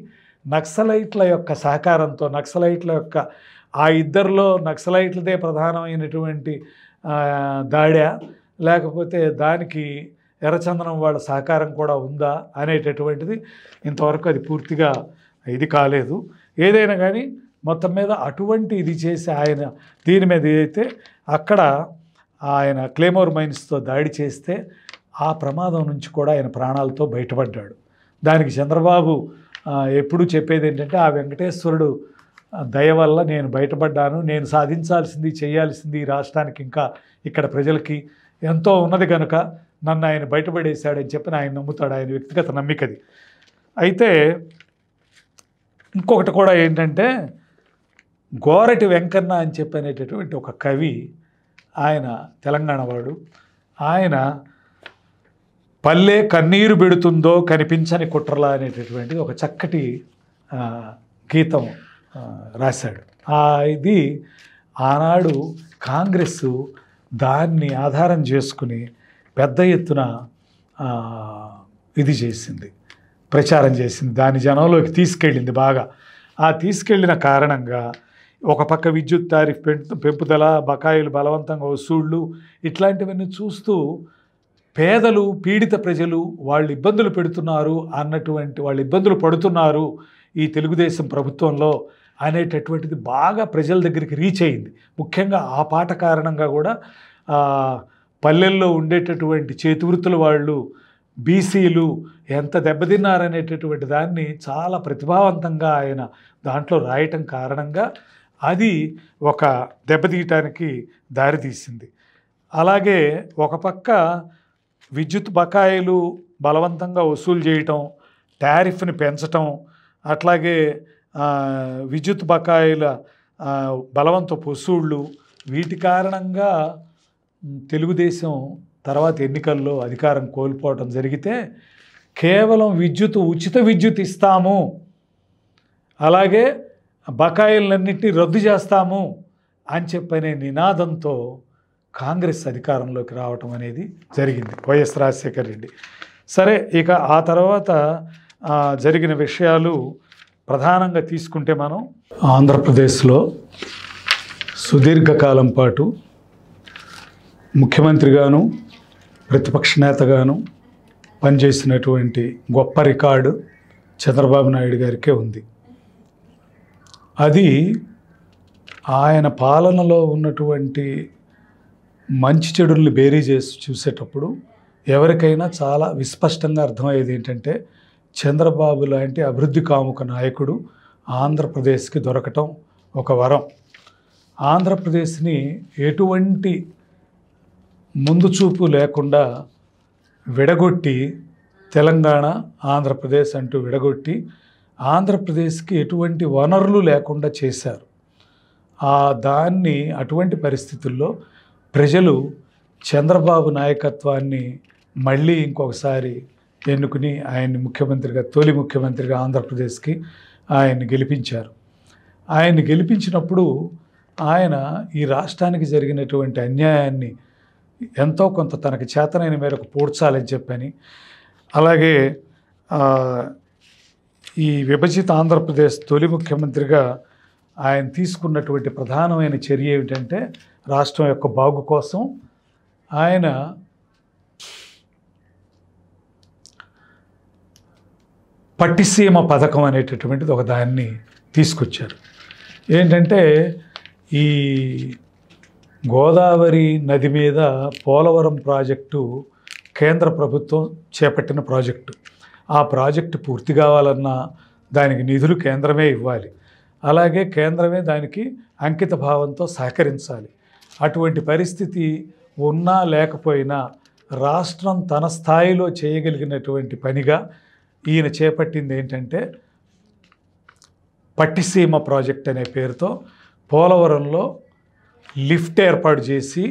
నక్సలైట్ల యొక్క సహకారంతో, నక్సలైట్ల యొక్క ఆ ఇద్దరిలో నక్సలైట్లదే ప్రధానమైనటువంటి దాడా లేకపోతే దానికి ఎర్రచందనం వాళ్ళ సహకారం కూడా ఉందా అనేటటువంటిది ఇంతవరకు అది పూర్తిగా ఇది కాలేదు. ఏదైనా కానీ మొత్తం మీద అటువంటి ఇది చేసి ఆయన దీని మీద ఏదైతే అక్కడ ఆయన క్లేమోర్ మైన్స్తో దాడి చేస్తే ఆ ప్రమాదం నుంచి కూడా ఆయన ప్రాణాలతో బయటపడ్డాడు. దానికి చంద్రబాబు ఎప్పుడూ చెప్పేది ఏంటంటే ఆ వెంకటేశ్వరుడు దయ వల్ల నేను బయటపడ్డాను, నేను సాధించాల్సింది చేయాల్సింది ఈ రాష్ట్రానికి ఇంకా ఇక్కడ ప్రజలకి ఎంతో ఉన్నది కనుక నన్ను ఆయన బయటపడేశాడని చెప్పి ఆయన నమ్ముతాడు, ఆయన వ్యక్తిగత నమ్మికది. అయితే ఇంకొకటి కూడా ఏంటంటే గోరటి వెంకన్న అని చెప్పనేటటువంటి ఒక కవి, ఆయన తెలంగాణ వాడు, ఆయన పల్లె కన్నీరు పెడుతుందో కనిపించని కుట్రలా అనేటటువంటి ఒక చక్కటి గీతం రాశాడు. ఇది ఆనాడు కాంగ్రెస్ దాన్ని ఆధారం చేసుకుని పెద్ద ఎత్తున ఇది చేసింది, ప్రచారం చేసింది, దాని జనంలోకి తీసుకెళ్ళింది బాగా. ఆ తీసుకెళ్ళిన కారణంగా ఒక పక్క విద్యుత్ టారిఫ్ పెంపుదల, బకాయిలు బలవంతంగా వసూళ్ళు, ఇట్లాంటివన్నీ చూస్తూ పేదలు, పీడిత ప్రజలు వాళ్ళు ఇబ్బందులు పెడుతున్నారు అన్నటువంటి, వాళ్ళు ఇబ్బందులు పడుతున్నారు ఈ తెలుగుదేశం ప్రభుత్వంలో అనేటటువంటిది బాగా ప్రజల దగ్గరికి రీచ్ అయింది. ముఖ్యంగా ఆ పాట కారణంగా కూడా పల్లెల్లో ఉండేటటువంటి చేతివృత్తుల వాళ్ళు, బీసీలు ఎంత దెబ్బతిన్నారనేటటువంటి దాన్ని చాలా ప్రతిభావంతంగా ఆయన దాంట్లో రాయటం కారణంగా అది ఒక దెబ్బతీయటానికి దారితీసింది. అలాగే ఒక పక్క విద్యుత్ బకాయిలు బలవంతంగా వసూలు చేయటం, టారిఫ్ని పెంచటం, అట్లాగే విద్యుత్ బకాయిల బలవంతపు వసూళ్ళు, వీటి కారణంగా తెలుగుదేశం తర్వాత ఎన్నికల్లో అధికారం కోల్పోవటం జరిగితే కేవలం ఉచిత విద్యుత్ ఇస్తాము, అలాగే బకాయిలన్నింటినీ రద్దు చేస్తాము అని చెప్పనే నినాదంతో కాంగ్రెస్ అధికారంలోకి రావటం అనేది జరిగింది, వైఎస్ రాజశేఖర రెడ్డి. సరే, ఇక ఆ తర్వాత జరిగిన విషయాలు ప్రధానంగా తీసుకుంటే మనం ఆంధ్రప్రదేశ్లో సుదీర్ఘకాలం పాటు ముఖ్యమంత్రిగాను ప్రతిపక్ష నేతగాను పనిచేసినటువంటి గొప్ప రికార్డు చంద్రబాబు నాయుడు గారికే ఉంది. అది ఆయన పాలనలో ఉన్నటువంటి మంచి చెడుల్ని బేరీ చేసి చూసేటప్పుడు ఎవరికైనా చాలా విస్పష్టంగా అర్థమయ్యేది ఏంటంటే చంద్రబాబు లాంటి అభివృద్ధి కాముక నాయకుడు ఆంధ్రప్రదేశ్కి దొరకటం ఒక వరం. ఆంధ్రప్రదేశ్ని ఎటువంటి ముందు చూపు లేకుండా విడగొట్టి తెలంగాణ ఆంధ్రప్రదేశ్ అంటూ విడగొట్టి ఆంధ్రప్రదేశ్కి ఎటువంటి వనరులు లేకుండా చేశారు. దాన్ని అటువంటి పరిస్థితుల్లో ప్రజలు చంద్రబాబు నాయకత్వాన్ని మళ్ళీ ఇంకొకసారి ఎన్నుకుని ఆయన్ని ముఖ్యమంత్రిగా, తొలి ముఖ్యమంత్రిగా ఆంధ్రప్రదేశ్కి ఆయన్ని గెలిపించారు. ఆయన్ని గెలిపించినప్పుడు ఆయన ఈ రాష్ట్రానికి జరిగినటువంటి అన్యాయాన్ని ఎంతో కొంత తనకు చేతనైన మేరకు పూడ్చాలని చెప్పని, అలాగే ఈ విభజిత ఆంధ్రప్రదేశ్ తొలి ముఖ్యమంత్రిగా ఆయన తీసుకున్నటువంటి ప్రధానమైన చర్య ఏమిటంటే రాష్ట్రం యొక్క బాగు కోసం ఆయన పట్టిసీమ పథకం అనేటటువంటిది ఒక దాన్ని తీసుకొచ్చారు. ఏంటంటే ఈ గోదావరి నది మీద పోలవరం ప్రాజెక్టు కేంద్ర ప్రభుత్వం చేపట్టిన ప్రాజెక్టు. ఆ ప్రాజెక్టు పూర్తి కావాలన్నా దానికి నిధులు కేంద్రమే ఇవ్వాలి, అలాగే కేంద్రమే దానికి అంకిత భావంతో సహకరించాలి. అటువంటి పరిస్థితి ఉన్నా లేకపోయినా రాష్ట్రం తన స్థాయిలో చేయగలిగినటువంటి పనిగా ఈయన చేపట్టింది ఏంటంటే పట్టిసీమ ప్రాజెక్ట్ అనే పేరుతో పోలవరంలో లిఫ్ట్ ఏర్పాటు చేసి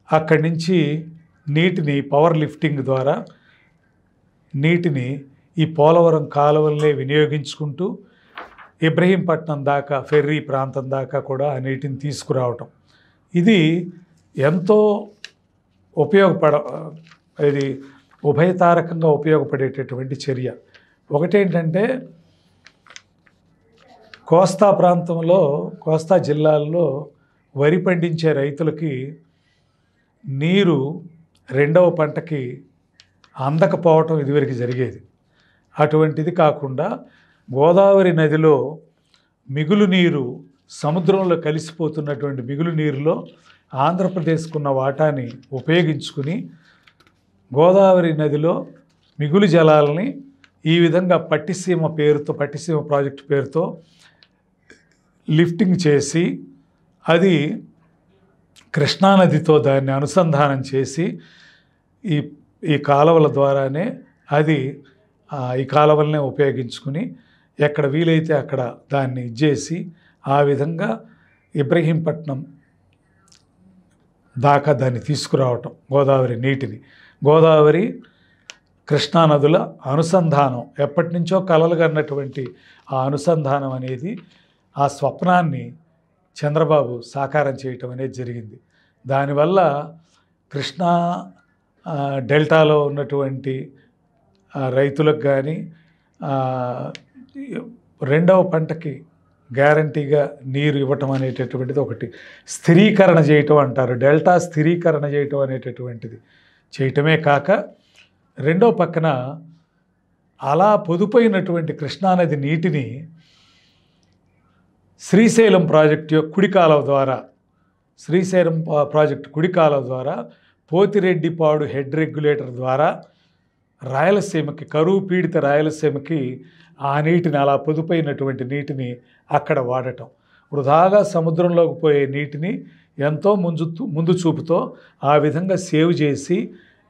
అక్కడి నుంచి నీటిని పవర్ లిఫ్టింగ్ ద్వారా నీటిని ఈ పోలవరం కాలువలనే వినియోగించుకుంటూ ఇబ్రహీంపట్నం దాకా, ఫెర్రీ ప్రాంతం దాకా కూడా ఆ నీటిని తీసుకురావటం. ఇది ఎంతో ఇది ఉభయతారకంగా ఉపయోగపడేటటువంటి చర్య. ఒకటేంటంటే కోస్తా ప్రాంతంలో, కోస్తా జిల్లాల్లో వరి పండించే రైతులకి నీరు రెండవ పంటకి అందకపోవటం ఇదివరకు జరిగేది. అటువంటిది కాకుండా గోదావరి నదిలో మిగులు నీరు, సముద్రంలో కలిసిపోతున్నటువంటి మిగులు నీరులో ఆంధ్రప్రదేశ్కున్న వాటాని ఉపయోగించుకుని గోదావరి నదిలో మిగులు జలాలని ఈ విధంగా పట్టిసీమ ప్రాజెక్టు పేరుతో లిఫ్టింగ్ చేసి అది కృష్ణానదితో దాన్ని అనుసంధానం చేసి ఈ కాలువల ద్వారానే అది ఈ కాలువలనే ఉపయోగించుకుని ఎక్కడ వీలైతే అక్కడ దాన్ని ఇచ్చేసి ఆ విధంగా ఇబ్రహీంపట్నం దాకా దాన్ని తీసుకురావటం, గోదావరి నీటిని, గోదావరి కృష్ణానదుల అనుసంధానం, ఎప్పటి నుంచో కలలుగన్నటువంటి ఆ అనుసంధానం అనేది, ఆ స్వప్నాన్ని చంద్రబాబు సాకారం చేయటం అనేది జరిగింది. దానివల్ల కృష్ణా డెల్టాలో ఉన్నటువంటి రైతులకు కానీ రెండవ పంటకి గ్యారంటీగా నీరు ఇవ్వటం అనేటటువంటిది ఒకటి స్థిరీకరణ చేయటం అంటారు. డెల్టా స్థిరీకరణ చేయటం అనేటటువంటిది చేయటమే కాక రెండో పక్కన అలా పొదుపైనటువంటి కృష్ణానది నీటిని శ్రీశైలం ప్రాజెక్టు కుడికాలువ ద్వారా పోతిరెడ్డిపాడు హెడ్ రెగ్యులేటర్ ద్వారా రాయలసీమకి, కరువు పీడిత రాయలసీమకి ఆ నీటిని, అలా పొదుపైనటువంటి నీటిని అక్కడ వాడటం, వృధాగా సముద్రంలోకి పోయే నీటిని ఎంతో ముందు చూపుతో ఆ విధంగా సేవ్ చేసి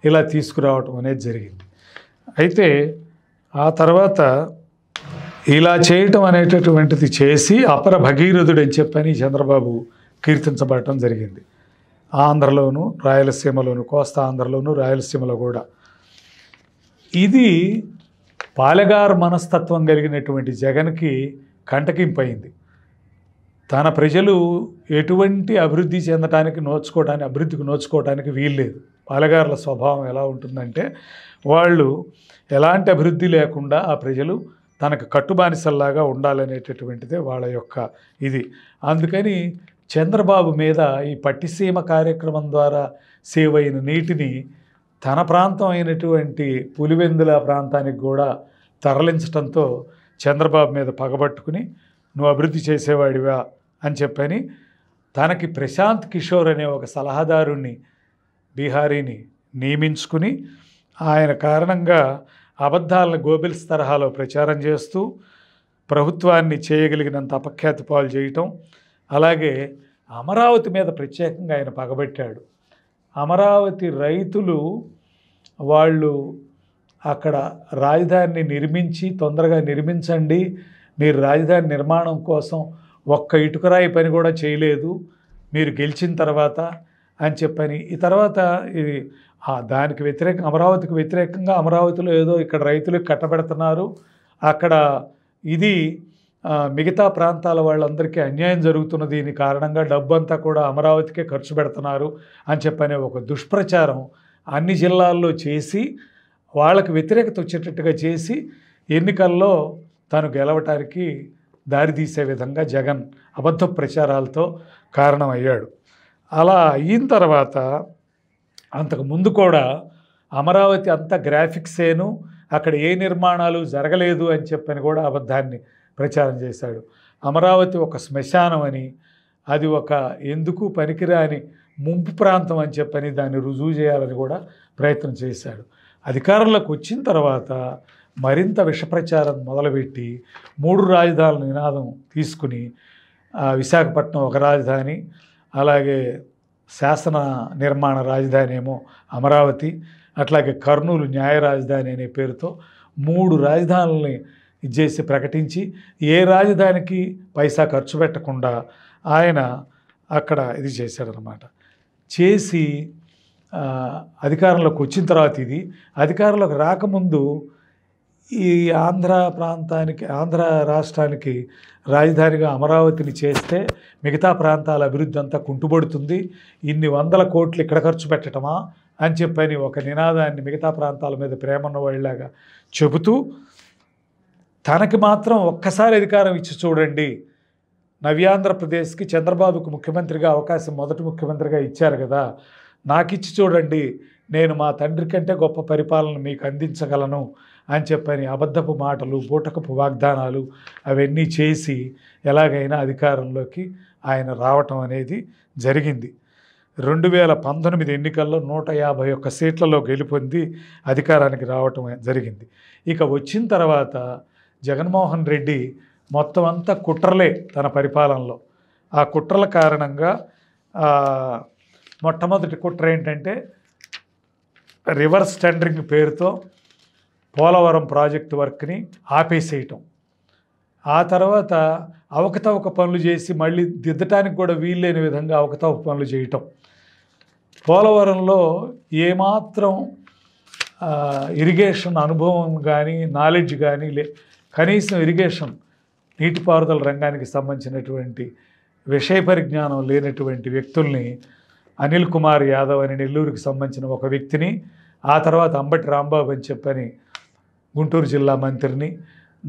ఇలా తీసుకురావటం అనేది జరిగింది. అయితే ఆ తర్వాత ఇలా చేయటం అనేటటువంటిది చేసి అపర భగీరథుడు అని చెప్పని చంద్రబాబు కీర్తించబడటం జరిగింది. ఆంధ్రలోను, రాయలసీమలోను, కోస్తా ఆంధ్రలోను, రాయలసీమలో కూడా. ఇది పాలెగార్ మనస్తత్వం కలిగినటువంటి జగన్కి కంటకింపయింది. తన ప్రజలు ఎటువంటి అభివృద్ధికి నోచుకోవడానికి వీల్లేదు. పాలెగారుల స్వభావం ఎలా ఉంటుందంటే వాళ్ళు ఎలాంటి అభివృద్ధి లేకుండా ఆ ప్రజలు తనకు కట్టుబానిసల్లాగా ఉండాలనేటటువంటిదే వాళ్ళ యొక్క ఇది. అందుకని చంద్రబాబు మీద ఈ పట్టిసీమ కార్యక్రమం ద్వారా సేవ్ అయిన నీటిని తన ప్రాంతం అయినటువంటి పులివెందుల ప్రాంతానికి కూడా తరలించడంతో చంద్రబాబు మీద పగబట్టుకుని నువ్వు అభివృద్ధి చేసేవాడివా అని చెప్పని తనకి ప్రశాంత్ కిషోర్ అనే ఒక సలహాదారుణ్ణి, బీహారీని నియమించుకుని ఆయన కారణంగా అబద్ధాలను గోబెల్స్ తరహాలో ప్రచారం చేస్తూ ప్రభుత్వాన్ని చేయగలిగినంత అపఖ్యాతి పాలు చేయటం, అలాగే అమరావతి మీద ప్రత్యేకంగా ఆయన పగబెట్టాడు. అమరావతి రైతులు వాళ్ళు అక్కడ రాజధానిని నిర్మించి తొందరగా నిర్మించండి, మీరు రాజధాని నిర్మాణం కోసం ఒక్క ఇటుకరాయి పని కూడా చేయలేదు మీరు గెలిచిన తర్వాత అని చెప్పని, ఈ తర్వాత ఇది దానికి వ్యతిరేకంగా అమరావతికి వ్యతిరేకంగా అమరావతిలో ఏదో ఇక్కడ రైతులకు కట్టబెడుతున్నారు, అక్కడ ఇది మిగతా ప్రాంతాల వాళ్ళందరికీ అన్యాయం జరుగుతున్న దీని కారణంగా డబ్బంతా కూడా అమరావతికే ఖర్చు పెడుతున్నారు అని చెప్పనే ఒక దుష్ప్రచారం అన్ని జిల్లాల్లో చేసి వాళ్ళకి వ్యతిరేకత వచ్చేటట్టుగా చేసి ఎన్నికల్లో తను గెలవటానికి దారితీసే విధంగా జగన్ అబద్ధ ప్రచారాలతో కారణమయ్యాడు. అలా అయిన తర్వాత అంతకు ముందు కూడా అమరావతి అంతా గ్రాఫిక్సేను, అక్కడ ఏ నిర్మాణాలు జరగలేదు అని చెప్పని కూడా అబద్ధాన్ని ప్రచారం చేశాడు. అమరావతి ఒక శ్మశానం అని, అది ఒక ఎందుకు పనికిరాని ముంపు ప్రాంతం అని చెప్పని దాన్ని రుజువు చేయాలని కూడా ప్రయత్నం చేశాడు. అధికారంలోకి వచ్చిన తర్వాత మరింత విషప్రచారం మొదలుపెట్టి 3 రాజధానుల నినాదం తీసుకుని విశాఖపట్నం ఒక రాజధాని, అలాగే శాసన నిర్మాణ రాజధాని ఏమో అమరావతి, అట్లాగే కర్నూలు న్యాయ రాజధాని అనే పేరుతో 3 రాజధానులని ఇచ్చేసి ప్రకటించి ఏ రాజధానికి పైసా ఖర్చు పెట్టకుండా ఆయన అక్కడ ఇది చేశాడనమాట. చేసి అధికారంలోకి వచ్చిన తర్వాత ఇది అధికారంలోకి రాకముందు ఈ ఆంధ్ర రాష్ట్రానికి రాజధానిగా అమరావతిని చేస్తే మిగతా ప్రాంతాల అభివృద్ధి అంతా కుంటుపడుతుంది, ఇన్ని 100 కోట్లు ఇక్కడ ఖర్చు పెట్టటమా అని చెప్పని ఒక నినాదాన్ని మిగతా ప్రాంతాల మీద ప్రేమన్న వాళ్ళలాగా చెబుతూ తనకి మాత్రం ఒక్కసారి అధికారం ఇచ్చి చూడండి, నవ్యాంధ్రప్రదేశ్కి చంద్రబాబుకు ముఖ్యమంత్రిగా అవకాశం మొదటి ముఖ్యమంత్రిగా ఇచ్చారు కదా, నాకు ఇచ్చి చూడండి, నేను మా తండ్రి కంటే గొప్ప పరిపాలన మీకు అందించగలను అని చెప్పని అబద్ధపు మాటలు, బూటకపు వాగ్దానాలు అవన్నీ చేసి ఎలాగైనా అధికారంలోకి ఆయన రావటం అనేది జరిగింది. 2019 ఎన్నికల్లో 151 సీట్లలో గెలుపొంది అధికారానికి రావటం జరిగింది. ఇక వచ్చిన తర్వాత జగన్మోహన్ రెడ్డి మొత్తం అంతా కుట్రలే తన పరిపాలనలో. ఆ కుట్రల కారణంగా మొట్టమొదటి కుట్ర ఏంటంటే రివర్స్ టెండరింగ్ పేరుతో పోలవరం ప్రాజెక్టు వర్క్ని ఆపేసేయటం, ఆ తర్వాత అవకతవక పనులు చేసి మళ్ళీ దిద్దటానికి కూడా వీల్లేని విధంగా అవకతవక పనులు చేయటం, పోలవరంలో ఏమాత్రం ఇరిగేషన్ అనుభవం కానీ నాలెడ్జ్ కానీ కనీసం ఇరిగేషన్ నీటిపారుదల రంగానికి సంబంధించినటువంటి విషయ పరిజ్ఞానం లేనటువంటి వ్యక్తుల్ని అనిల్ కుమార్ యాదవ్ అని నెల్లూరుకి సంబంధించిన ఒక వ్యక్తిని, ఆ తర్వాత అంబటి రాంబాబు అని చెప్పని గుంటూరు జిల్లా మంత్రిని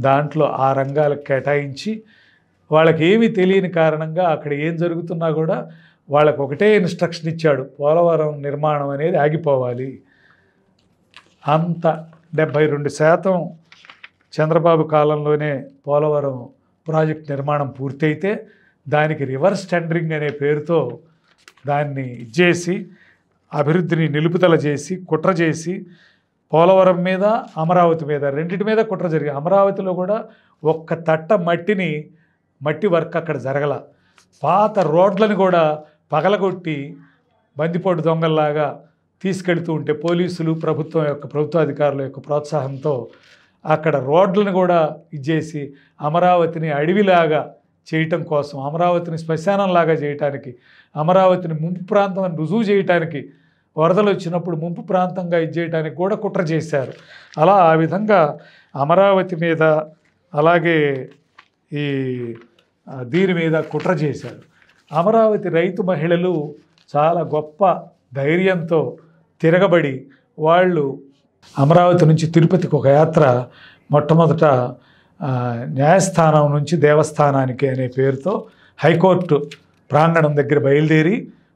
దాంట్లో ఆ రంగాలకు కేటాయించి వాళ్ళకి ఏమీ తెలియని కారణంగా అక్కడ ఏం జరుగుతున్నా కూడా వాళ్ళకు ఒకటే ఇన్స్ట్రక్షన్ ఇచ్చాడు, పోలవరం నిర్మాణం అనేది ఆగిపోవాలి. అంత 72% చంద్రబాబు కాలంలోనే పోలవరం ప్రాజెక్ట్ నిర్మాణం పూర్తయితే దానికి రివర్స్ టెండరింగ్ అనే పేరుతో దాన్ని ఇచ్చేసి అభివృద్ధిని నిలుపుదల చేసి కుట్ర చేసి పోలవరం మీద అమరావతి మీద రెండింటి మీద కుట్ర జరిగింది. అమరావతిలో కూడా ఒక్క తట్ట మట్టి వర్క్ అక్కడ జరగల, పాత రోడ్లను కూడా పగలగొట్టి బందిపోటు దొంగల్లాగా తీసుకెళ్తూ ఉంటే పోలీసులు ప్రభుత్వాధికారుల యొక్క ప్రోత్సాహంతో అక్కడ రోడ్లను కూడా ఇచ్చేసి అమరావతిని అడవిలాగా చేయటం కోసం, అమరావతిని శ్మశానంలాగా చేయటానికి, అమరావతిని ముంపు ప్రాంతం అని రుజువు చేయటానికి, వరదలు వచ్చినప్పుడు ముంపు ప్రాంతంగా ఇచ్చేయటానికి కూడా కుట్ర చేశారు. అలా ఆ విధంగా అమరావతి మీద అలాగే ఈ దీని మీద కుట్ర చేశారు. అమరావతి రైతు మహిళలు చాలా గొప్ప ధైర్యంతో తిరగబడి వాళ్ళు అమరావతి నుంచి తిరుపతికి ఒక యాత్ర మొట్టమొదట న్యాయస్థానం నుంచి దేవస్థానానికి అనే పేరుతో హైకోర్టు ప్రాంగణం దగ్గర బయలుదేరి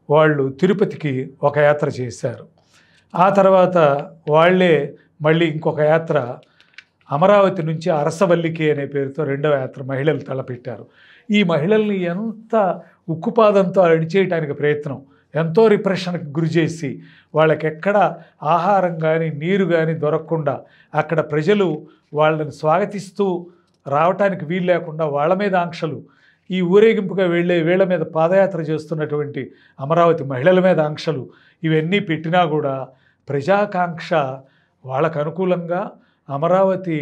వాళ్ళు తిరుపతికి ఒక యాత్ర చేశారు. ఆ తర్వాత వాళ్ళే మళ్ళీ ఇంకొక యాత్ర అమరావతి నుంచి అరసవల్లికి అనే పేరుతో రెండవ యాత్ర మహిళలు తలపెట్టారు. ఈ మహిళల్ని ఎంత ఉక్కుపాదంతో అడిచేయటానికి ప్రయత్నం, ఎంతో రిప్రెషన్కి గురి చేసి వాళ్ళకి ఎక్కడ ఆహారం కానీ నీరు కానీ దొరకకుండా అక్కడ ప్రజలు వాళ్ళని స్వాగతిస్తూ రావటానికి వీలు లేకుండా వాళ్ళ మీద ఆంక్షలు, ఈ ఊరేగింపుగా వెళ్ళే వీళ్ళ మీద పాదయాత్ర చేస్తున్నటువంటి అమరావతి మహిళల మీద ఆంక్షలు ఇవన్నీ పెట్టినా కూడా ప్రజాకాంక్ష వాళ్ళకు అనుకూలంగా అమరావతి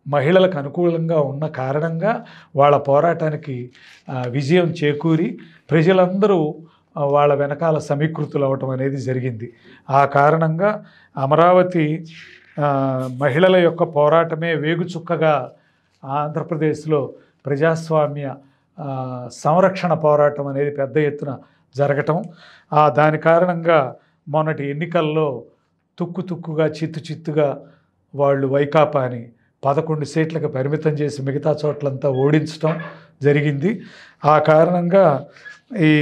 మహిళలకు అనుకూలంగా ఉన్న కారణంగా వాళ్ళ పోరాటానికి విజయం చేకూరి ప్రజలందరూ వాళ్ళ వెనకాల సమీకృతులు అవటం అనేది జరిగింది. ఆ కారణంగా అమరావతి మహిళల యొక్క పోరాటమే వేగుచుక్కగా ఆంధ్రప్రదేశ్లో ప్రజాస్వామ్య సంరక్షణ పోరాటం అనేది పెద్ద ఎత్తున జరగటం, దాని కారణంగా మొన్నటి ఎన్నికల్లో తుక్కుగా చిత్తుగా వాళ్ళు వైకాపాని 11 సీట్లకు పరిమితం చేసి మిగతా చోట్లంతా ఓడించటం జరిగింది. ఆ కారణంగా ఈ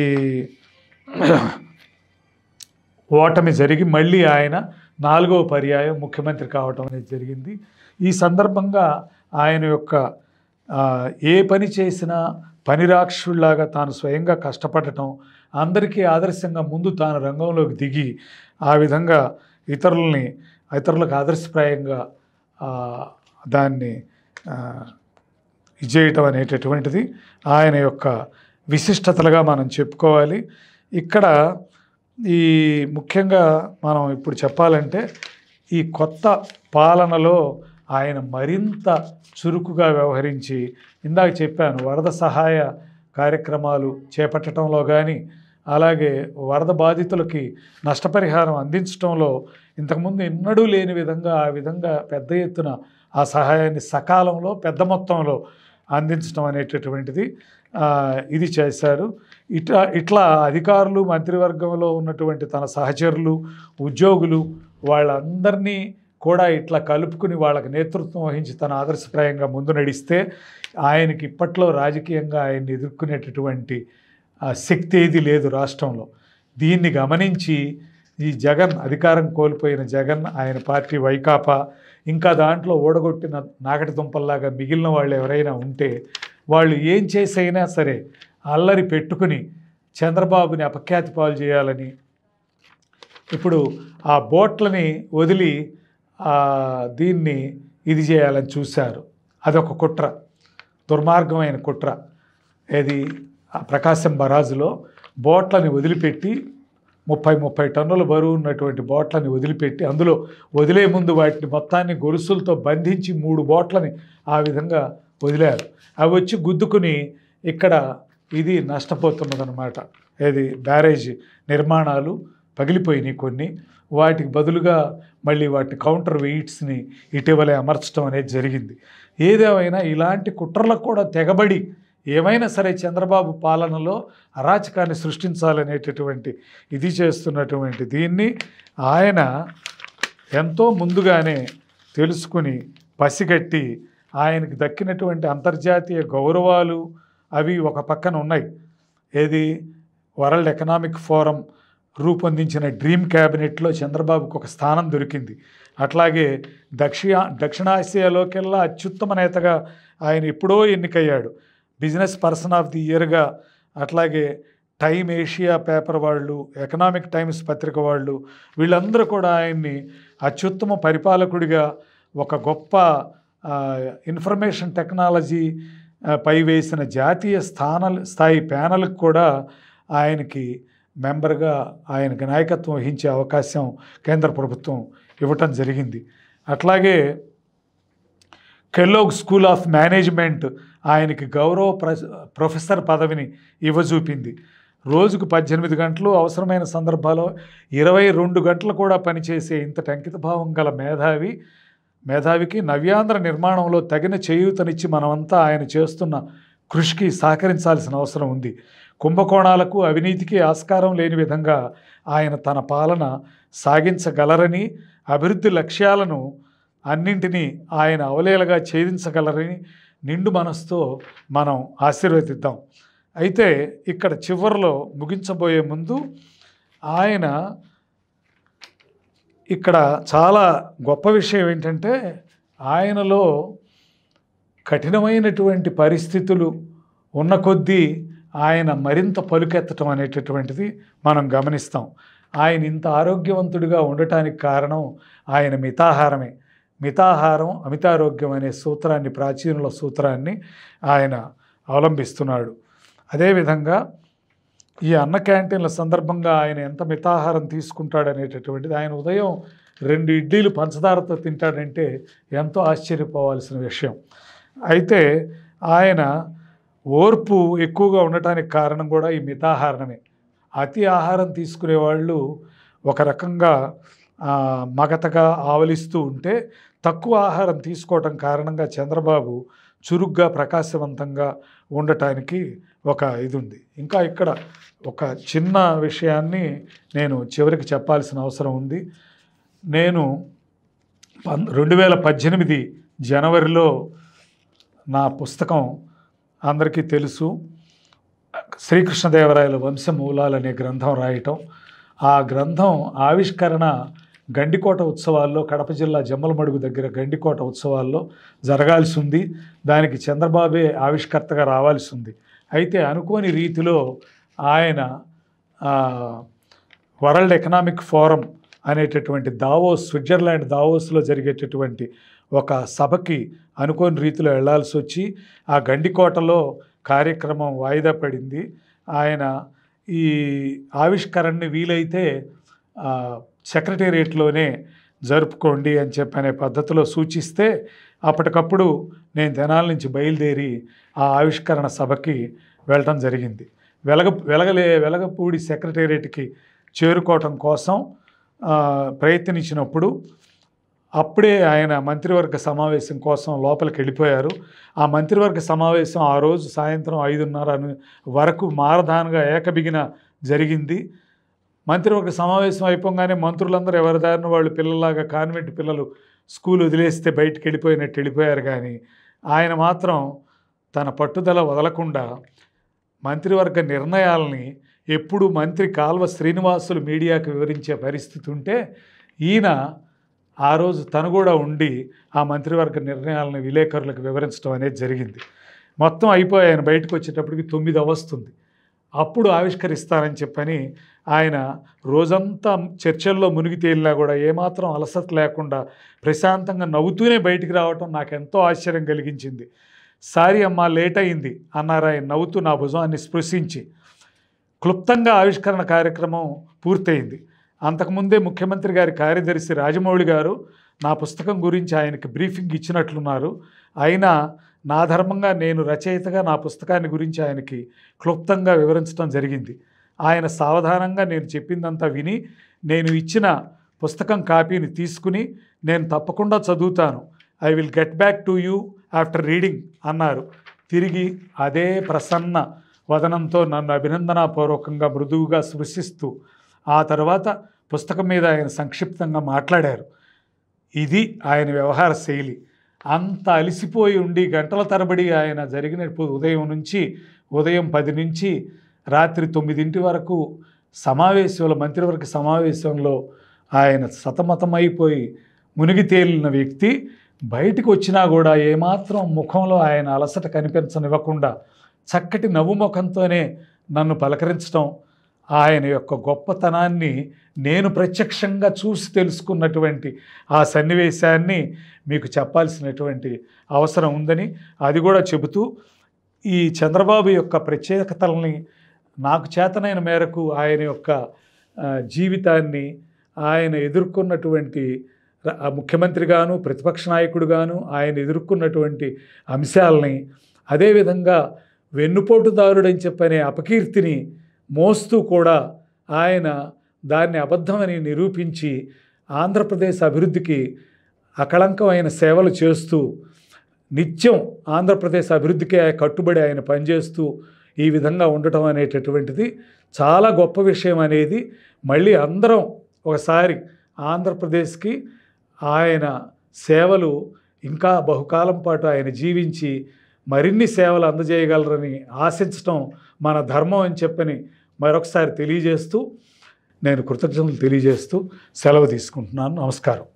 ఓటమి జరిగి మళ్ళీ ఆయన 4వ పర్యాయం ముఖ్యమంత్రి కావటం అనేది జరిగింది. ఈ సందర్భంగా ఆయన యొక్క ఏ పని చేసినా పనిరాక్షుల్లాగా తాను స్వయంగా కష్టపడటం, అందరికీ ఆదర్శంగా ముందు తాను రంగంలోకి దిగి ఆ విధంగా ఇతరులకు ఆదర్శప్రాయంగా దాన్ని చేయటం అనేటటువంటిది ఆయన యొక్క విశిష్టతలుగా మనం చెప్పుకోవాలి. ఇక్కడ ఈ ముఖ్యంగా మనం ఇప్పుడు చెప్పాలంటే ఈ కొత్త పాలనలో ఆయన మరింత చురుకుగా వ్యవహరించి, ఇందాక చెప్పాను వరద సహాయ కార్యక్రమాలు చేపట్టడంలో కానీ, అలాగే వరద బాధితులకి నష్టపరిహారం అందించడంలో ఇంతకుముందు ఎన్నడూ లేని విధంగా ఆ విధంగా పెద్ద ఎత్తున ఆ సహాయాన్ని సకాలంలో పెద్ద మొత్తంలో అందించడం అనేటటువంటిది ఇది చేశారు. ఇట్లా అధికారులు, మంత్రివర్గంలో ఉన్నటువంటి తన సహచరులు, ఉద్యోగులు వాళ్ళందరినీ కూడా ఇట్లా కలుపుకుని వాళ్ళకి నేతృత్వం వహించి తన ఆదర్శప్రాయంగా ముందు నడిస్తే ఆయనకి ఇప్పట్లో రాజకీయంగా ఆయన్ని ఎదుర్కొనేటటువంటి శక్తి ఏది లేదు రాష్ట్రంలో. దీన్ని గమనించి ఈ జగన్, అధికారం కోల్పోయిన జగన్, ఆయన పార్టీ వైకాపా, ఇంకా దాంట్లో ఓడగొట్టిన నాగటి దుంపల్లాగా మిగిలిన వాళ్ళు ఎవరైనా ఉంటే వాళ్ళు ఏం చేసైనా సరే అల్లరి పెట్టుకుని చంద్రబాబుని అపఖ్యాతి పాలు చేయాలని ఇప్పుడు ఆ బోట్లని వదిలి దీన్ని ఇది చేయాలని చూశారు. అదొక కుట్ర, దుర్మార్గమైన కుట్ర. ఏది ప్రకాశం బరాజులో బోట్లని వదిలిపెట్టి 30 టన్నుల బరువు ఉన్నటువంటి బోట్లని వదిలిపెట్టి, అందులో వదిలే ముందు వాటిని మొత్తాన్ని గొలుసులతో బంధించి 3 బోట్లని ఆ విధంగా వదిలారు. అవి వచ్చి గుద్దుకుని ఇక్కడ ఇది నష్టపోతున్నదన్నమాట. ఏది బ్యారేజ్ నిర్మాణాలు పగిలిపోయినాయి కొన్ని, వాటికి బదులుగా మళ్ళీ వాటి కౌంటర్ వెయిట్స్ని ఇటీవలే అమర్చడం అనేది జరిగింది. ఏదేమైనా ఇలాంటి కుట్రలకు కూడా తెగబడి ఏమైనా సరే చంద్రబాబు పాలనలో అరాచకాన్ని సృష్టించాలనేటటువంటి ఇది చేస్తున్నటువంటి దీన్ని ఆయన ఎంతో ముందుగానే తెలుసుకుని పసిగట్టి ఆయనకు దక్కినటువంటి అంతర్జాతీయ గౌరవాలు అవి ఒక పక్కన ఉన్నాయి. ఏది వరల్డ్ ఎకనామిక్ ఫోరం రూపొందించిన డ్రీమ్ క్యాబినెట్లో చంద్రబాబుకు ఒక స్థానం దొరికింది. అట్లాగే దక్షిణాసియాలోకెల్లా అత్యుత్తమ నేతగా ఆయన ఎప్పుడో ఎన్నికయ్యాడు. బిజినెస్ పర్సన్ ఆఫ్ ది ఇయర్గా, అట్లాగే టైమ్ ఏషియా పేపర్ వాళ్ళు, ఎకనామిక్ టైమ్స్ పత్రిక వాళ్ళు వీళ్ళందరూ కూడా ఆయన్ని అత్యుత్తమ పరిపాలకుడిగా, ఒక గొప్ప ఇన్ఫర్మేషన్ టెక్నాలజీ పై వేసిన జాతీయ స్థాయి ప్యానల్కి కూడా ఆయనకి మెంబర్గా ఆయనకి నాయకత్వం వహించే అవకాశం కేంద్ర ప్రభుత్వం ఇవ్వటం జరిగింది. అట్లాగే కెల్లోగ్ స్కూల్ ఆఫ్ మేనేజ్మెంట్ ఆయనకి గౌరవ ప్రొఫెసర్ పదవిని ఇవ్వజూపింది. రోజుకు 18 గంటలు, అవసరమైన సందర్భాల్లో 22 గంటలు కూడా పనిచేసే ఇంతటి అంకితభావం గల మేధావికి నవ్యాంధ్ర నిర్మాణంలో తగిన చేయూతనిచ్చి మనమంతా ఆయన చేస్తున్న కృషికి సహకరించాల్సిన అవసరం ఉంది. కుంభకోణాలకు, అవినీతికి ఆస్కారం లేని విధంగా ఆయన తన పాలన సాగించగలరని, అభివృద్ధి లక్ష్యాలను అన్నింటినీ ఆయన అవలేలగా ఛేదించగలరని నిండు మనసుతో మనం ఆశీర్వదిద్దాం. అయితే ఇక్కడ చివరిలో ముగించబోయే ముందు ఆయన ఇక్కడ చాలా గొప్ప విషయం ఏంటంటే, ఆయనలో కఠినమైనటువంటి పరిస్థితులు ఉన్న కొద్దీ ఆయన మరింత పలుకెత్తటం అనేటటువంటిది మనం గమనిస్తాం. ఆయన ఇంత ఆరోగ్యవంతుడిగా ఉండటానికి కారణం ఆయన మితాహారమే. మితాహారం అమితారోగ్యం అనే సూత్రాన్ని, ప్రాచీనుల సూత్రాన్ని ఆయన అవలంబిస్తున్నాడు. అదేవిధంగా ఈ అన్న క్యాంటీన్ల సందర్భంగా ఆయన ఎంత మితాహారం తీసుకుంటాడనేటటువంటిది, ఆయన ఉదయం 2 ఇడ్లీలు పంచదారతో తింటాడంటే ఎంతో ఆశ్చర్యపోవాల్సిన విషయం. అయితే ఆయన ఓర్పు ఎక్కువగా ఉండటానికి కారణం కూడా ఈ మితాహారమే. అతి ఆహారం తీసుకునే వాళ్ళు ఒక రకంగా మగతగా ఆవలిస్తూ ఉంటే, తక్కువ ఆహారం తీసుకోవటం కారణంగా చంద్రబాబు చురుగ్గా ప్రకాశవంతంగా ఉండటానికి ఒక ఇది ఉంది. ఇంకా ఇక్కడ ఒక చిన్న విషయాన్ని నేను చివరికి చెప్పాల్సిన అవసరం ఉంది. నేను 2018 జనవరిలో నా పుస్తకం అందరికీ తెలుసు, శ్రీకృష్ణదేవరాయల వంశమూలాలు అనే గ్రంథం రాయటం. ఆ గ్రంథం ఆవిష్కరణ గండికోట ఉత్సవాల్లో, కడప జిల్లా జమ్మలమడుగు దగ్గర గండికోట ఉత్సవాల్లో జరగాల్సి ఉంది. దానికి చంద్రబాబే ఆవిష్కర్తగా రావాల్సి ఉంది. అయితే అనుకోని రీతిలో ఆయన వరల్డ్ ఎకనామిక్ ఫోరం అనేటటువంటి దావోస్, స్విట్జర్లాండ్ దావోస్లో జరిగేటటువంటి ఒక సభకి అనుకోని రీతిలో వెళ్లాల్సి వచ్చి ఆ గండికోటలో కార్యక్రమం వాయిదా పడింది. ఆయన ఈ ఆవిష్కరణని వీలైతే సెక్రటేరియట్లోనే జరుపుకోండి అని చెప్పనే పద్ధతిలో సూచిస్తే, అప్పటికప్పుడు నేను తెనాలి నుంచి బయలుదేరి ఆ ఆవిష్కరణ సభకి వెళ్ళటం జరిగింది. వెలగపూడి సెక్రటేరియట్కి చేరుకోవటం కోసం ప్రయత్నించినప్పుడు అప్పుడే ఆయన మంత్రివర్గ సమావేశం కోసం లోపలికి వెళ్ళిపోయారు. ఆ మంత్రివర్గ సమావేశం ఆ రోజు సాయంత్రం 5:30 వరకు మారధానగా ఏకబిగిన జరిగింది. మంత్రివర్గ సమావేశం అయిపోగానే మంత్రులందరూ ఎవరి దారిన వాళ్ళు పిల్లలాగా, కాన్వెంట్ పిల్లలు స్కూల్ వదిలేస్తే బయటికి వెళ్ళిపోయినట్టు వెళ్ళిపోయారు. కానీ ఆయన మాత్రం తన పట్టుదల వదలకుండా మంత్రివర్గ నిర్ణయాలని ఎప్పుడు మంత్రి కాల్వ శ్రీనివాసులు మీడియాకు వివరించే పరిస్థితి ఉంటే, ఈయన ఆ రోజు తను కూడా ఉండి ఆ మంత్రివర్గ నిర్ణయాలను విలేకరులకు వివరించడం అనేది జరిగింది. మొత్తం అయిపోయి ఆయన బయటకు వచ్చేటప్పటికి 9 అవస్తుంది. అప్పుడు ఆవిష్కరిస్తారని చెప్పని ఆయన రోజంతా చర్చల్లో మునిగి తేలినా కూడా ఏమాత్రం అలసట లేకుండా ప్రశాంతంగా నవ్వుతూనే బయటికి రావటం నాకు ఎంతో ఆశ్చర్యం కలిగించింది. సారీ అమ్మా, లేట్ అయింది అన్నారు ఆయన నవ్వుతూ, నా భుజాన్ని స్పృశించి. క్లుప్తంగా ఆవిష్కరణ కార్యక్రమం పూర్తయింది. అంతకుముందే ముఖ్యమంత్రి గారి కార్యదర్శి రాజమౌళి గారు నా పుస్తకం గురించి ఆయనకి బ్రీఫింగ్ ఇచ్చినట్లున్నారు. అయినా నా ధర్మంగా నేను రచయితగా నా పుస్తకాన్ని గురించి ఆయనకి క్లుప్తంగా వివరించడం జరిగింది. ఆయన సావధానంగా నేను చెప్పిందంతా విని, నేను ఇచ్చిన పుస్తకం కాపీని తీసుకుని, నేను తప్పకుండా చదువుతాను, I will get back to you after reading అన్నారు. తిరిగి అదే ప్రసన్న వదనంతో నన్ను అభినందనాపూర్వకంగా మృదువుగా స్పృశిస్తూ ఆ తర్వాత పుస్తకం మీద ఆయన సంక్షిప్తంగా మాట్లాడారు. ఇది ఆయన వ్యవహార శైలి. అంత అలసిపోయి ఉండి గంటల తరబడి ఆయన జరిగిన ఉదయం 10 నుంచి రాత్రి 9 వరకు సమావేశంలో, మంత్రివర్గ సమావేశంలో ఆయన సతమతమైపోయి మునిగి తేలిన వ్యక్తి బయటికి వచ్చినా కూడా ఏమాత్రం ముఖంలో ఆయన అలసట కనిపించనివ్వకుండా చక్కటి నవ్వు ముఖంతోనే నన్ను పలకరించడం, ఆయన యొక్క గొప్పతనాన్ని నేను ప్రత్యక్షంగా చూసి తెలుసుకున్నటువంటి ఆ సన్నివేశాన్ని మీకు చెప్పాల్సినటువంటి అవసరం ఉందని, అది కూడా చెబుతూ ఈ చంద్రబాబు యొక్క ప్రత్యేకతల్ని నాకు చేతనైన మేరకు ఆయన యొక్క జీవితాన్ని, ఆయన ఎదుర్కొన్నటువంటి ముఖ్యమంత్రిగాను ప్రతిపక్ష నాయకుడుగాను ఆయన ఎదుర్కొన్నటువంటి అంశాలని, అదేవిధంగా వెన్నుపోటుదారుడని చెప్పనే అపకీర్తిని మోస్తూ కూడా ఆయన దాన్ని అబద్ధమని నిరూపించి ఆంధ్రప్రదేశ్ అభివృద్ధికి అకళంకమైన సేవలు చేస్తూ నిత్యం ఆంధ్రప్రదేశ్ అభివృద్ధికే కట్టుబడి ఆయన పనిచేస్తూ ఈ విధంగా ఉండటం అనేటటువంటిది చాలా గొప్ప విషయం అనేది మళ్ళీ అందరం ఒకసారి ఆంధ్రప్రదేశ్కి ఆయన సేవలు ఇంకా బహుకాలం పాటు ఆయన జీవించి మరిన్ని సేవలు అందజేయగలరని ఆశించటం మన ధర్మం అని చెప్పని మరొకసారి తెలియజేస్తూ నేను కృతజ్ఞతలు తెలియజేస్తూ సెలవు తీసుకుంటున్నాను. నమస్కారం.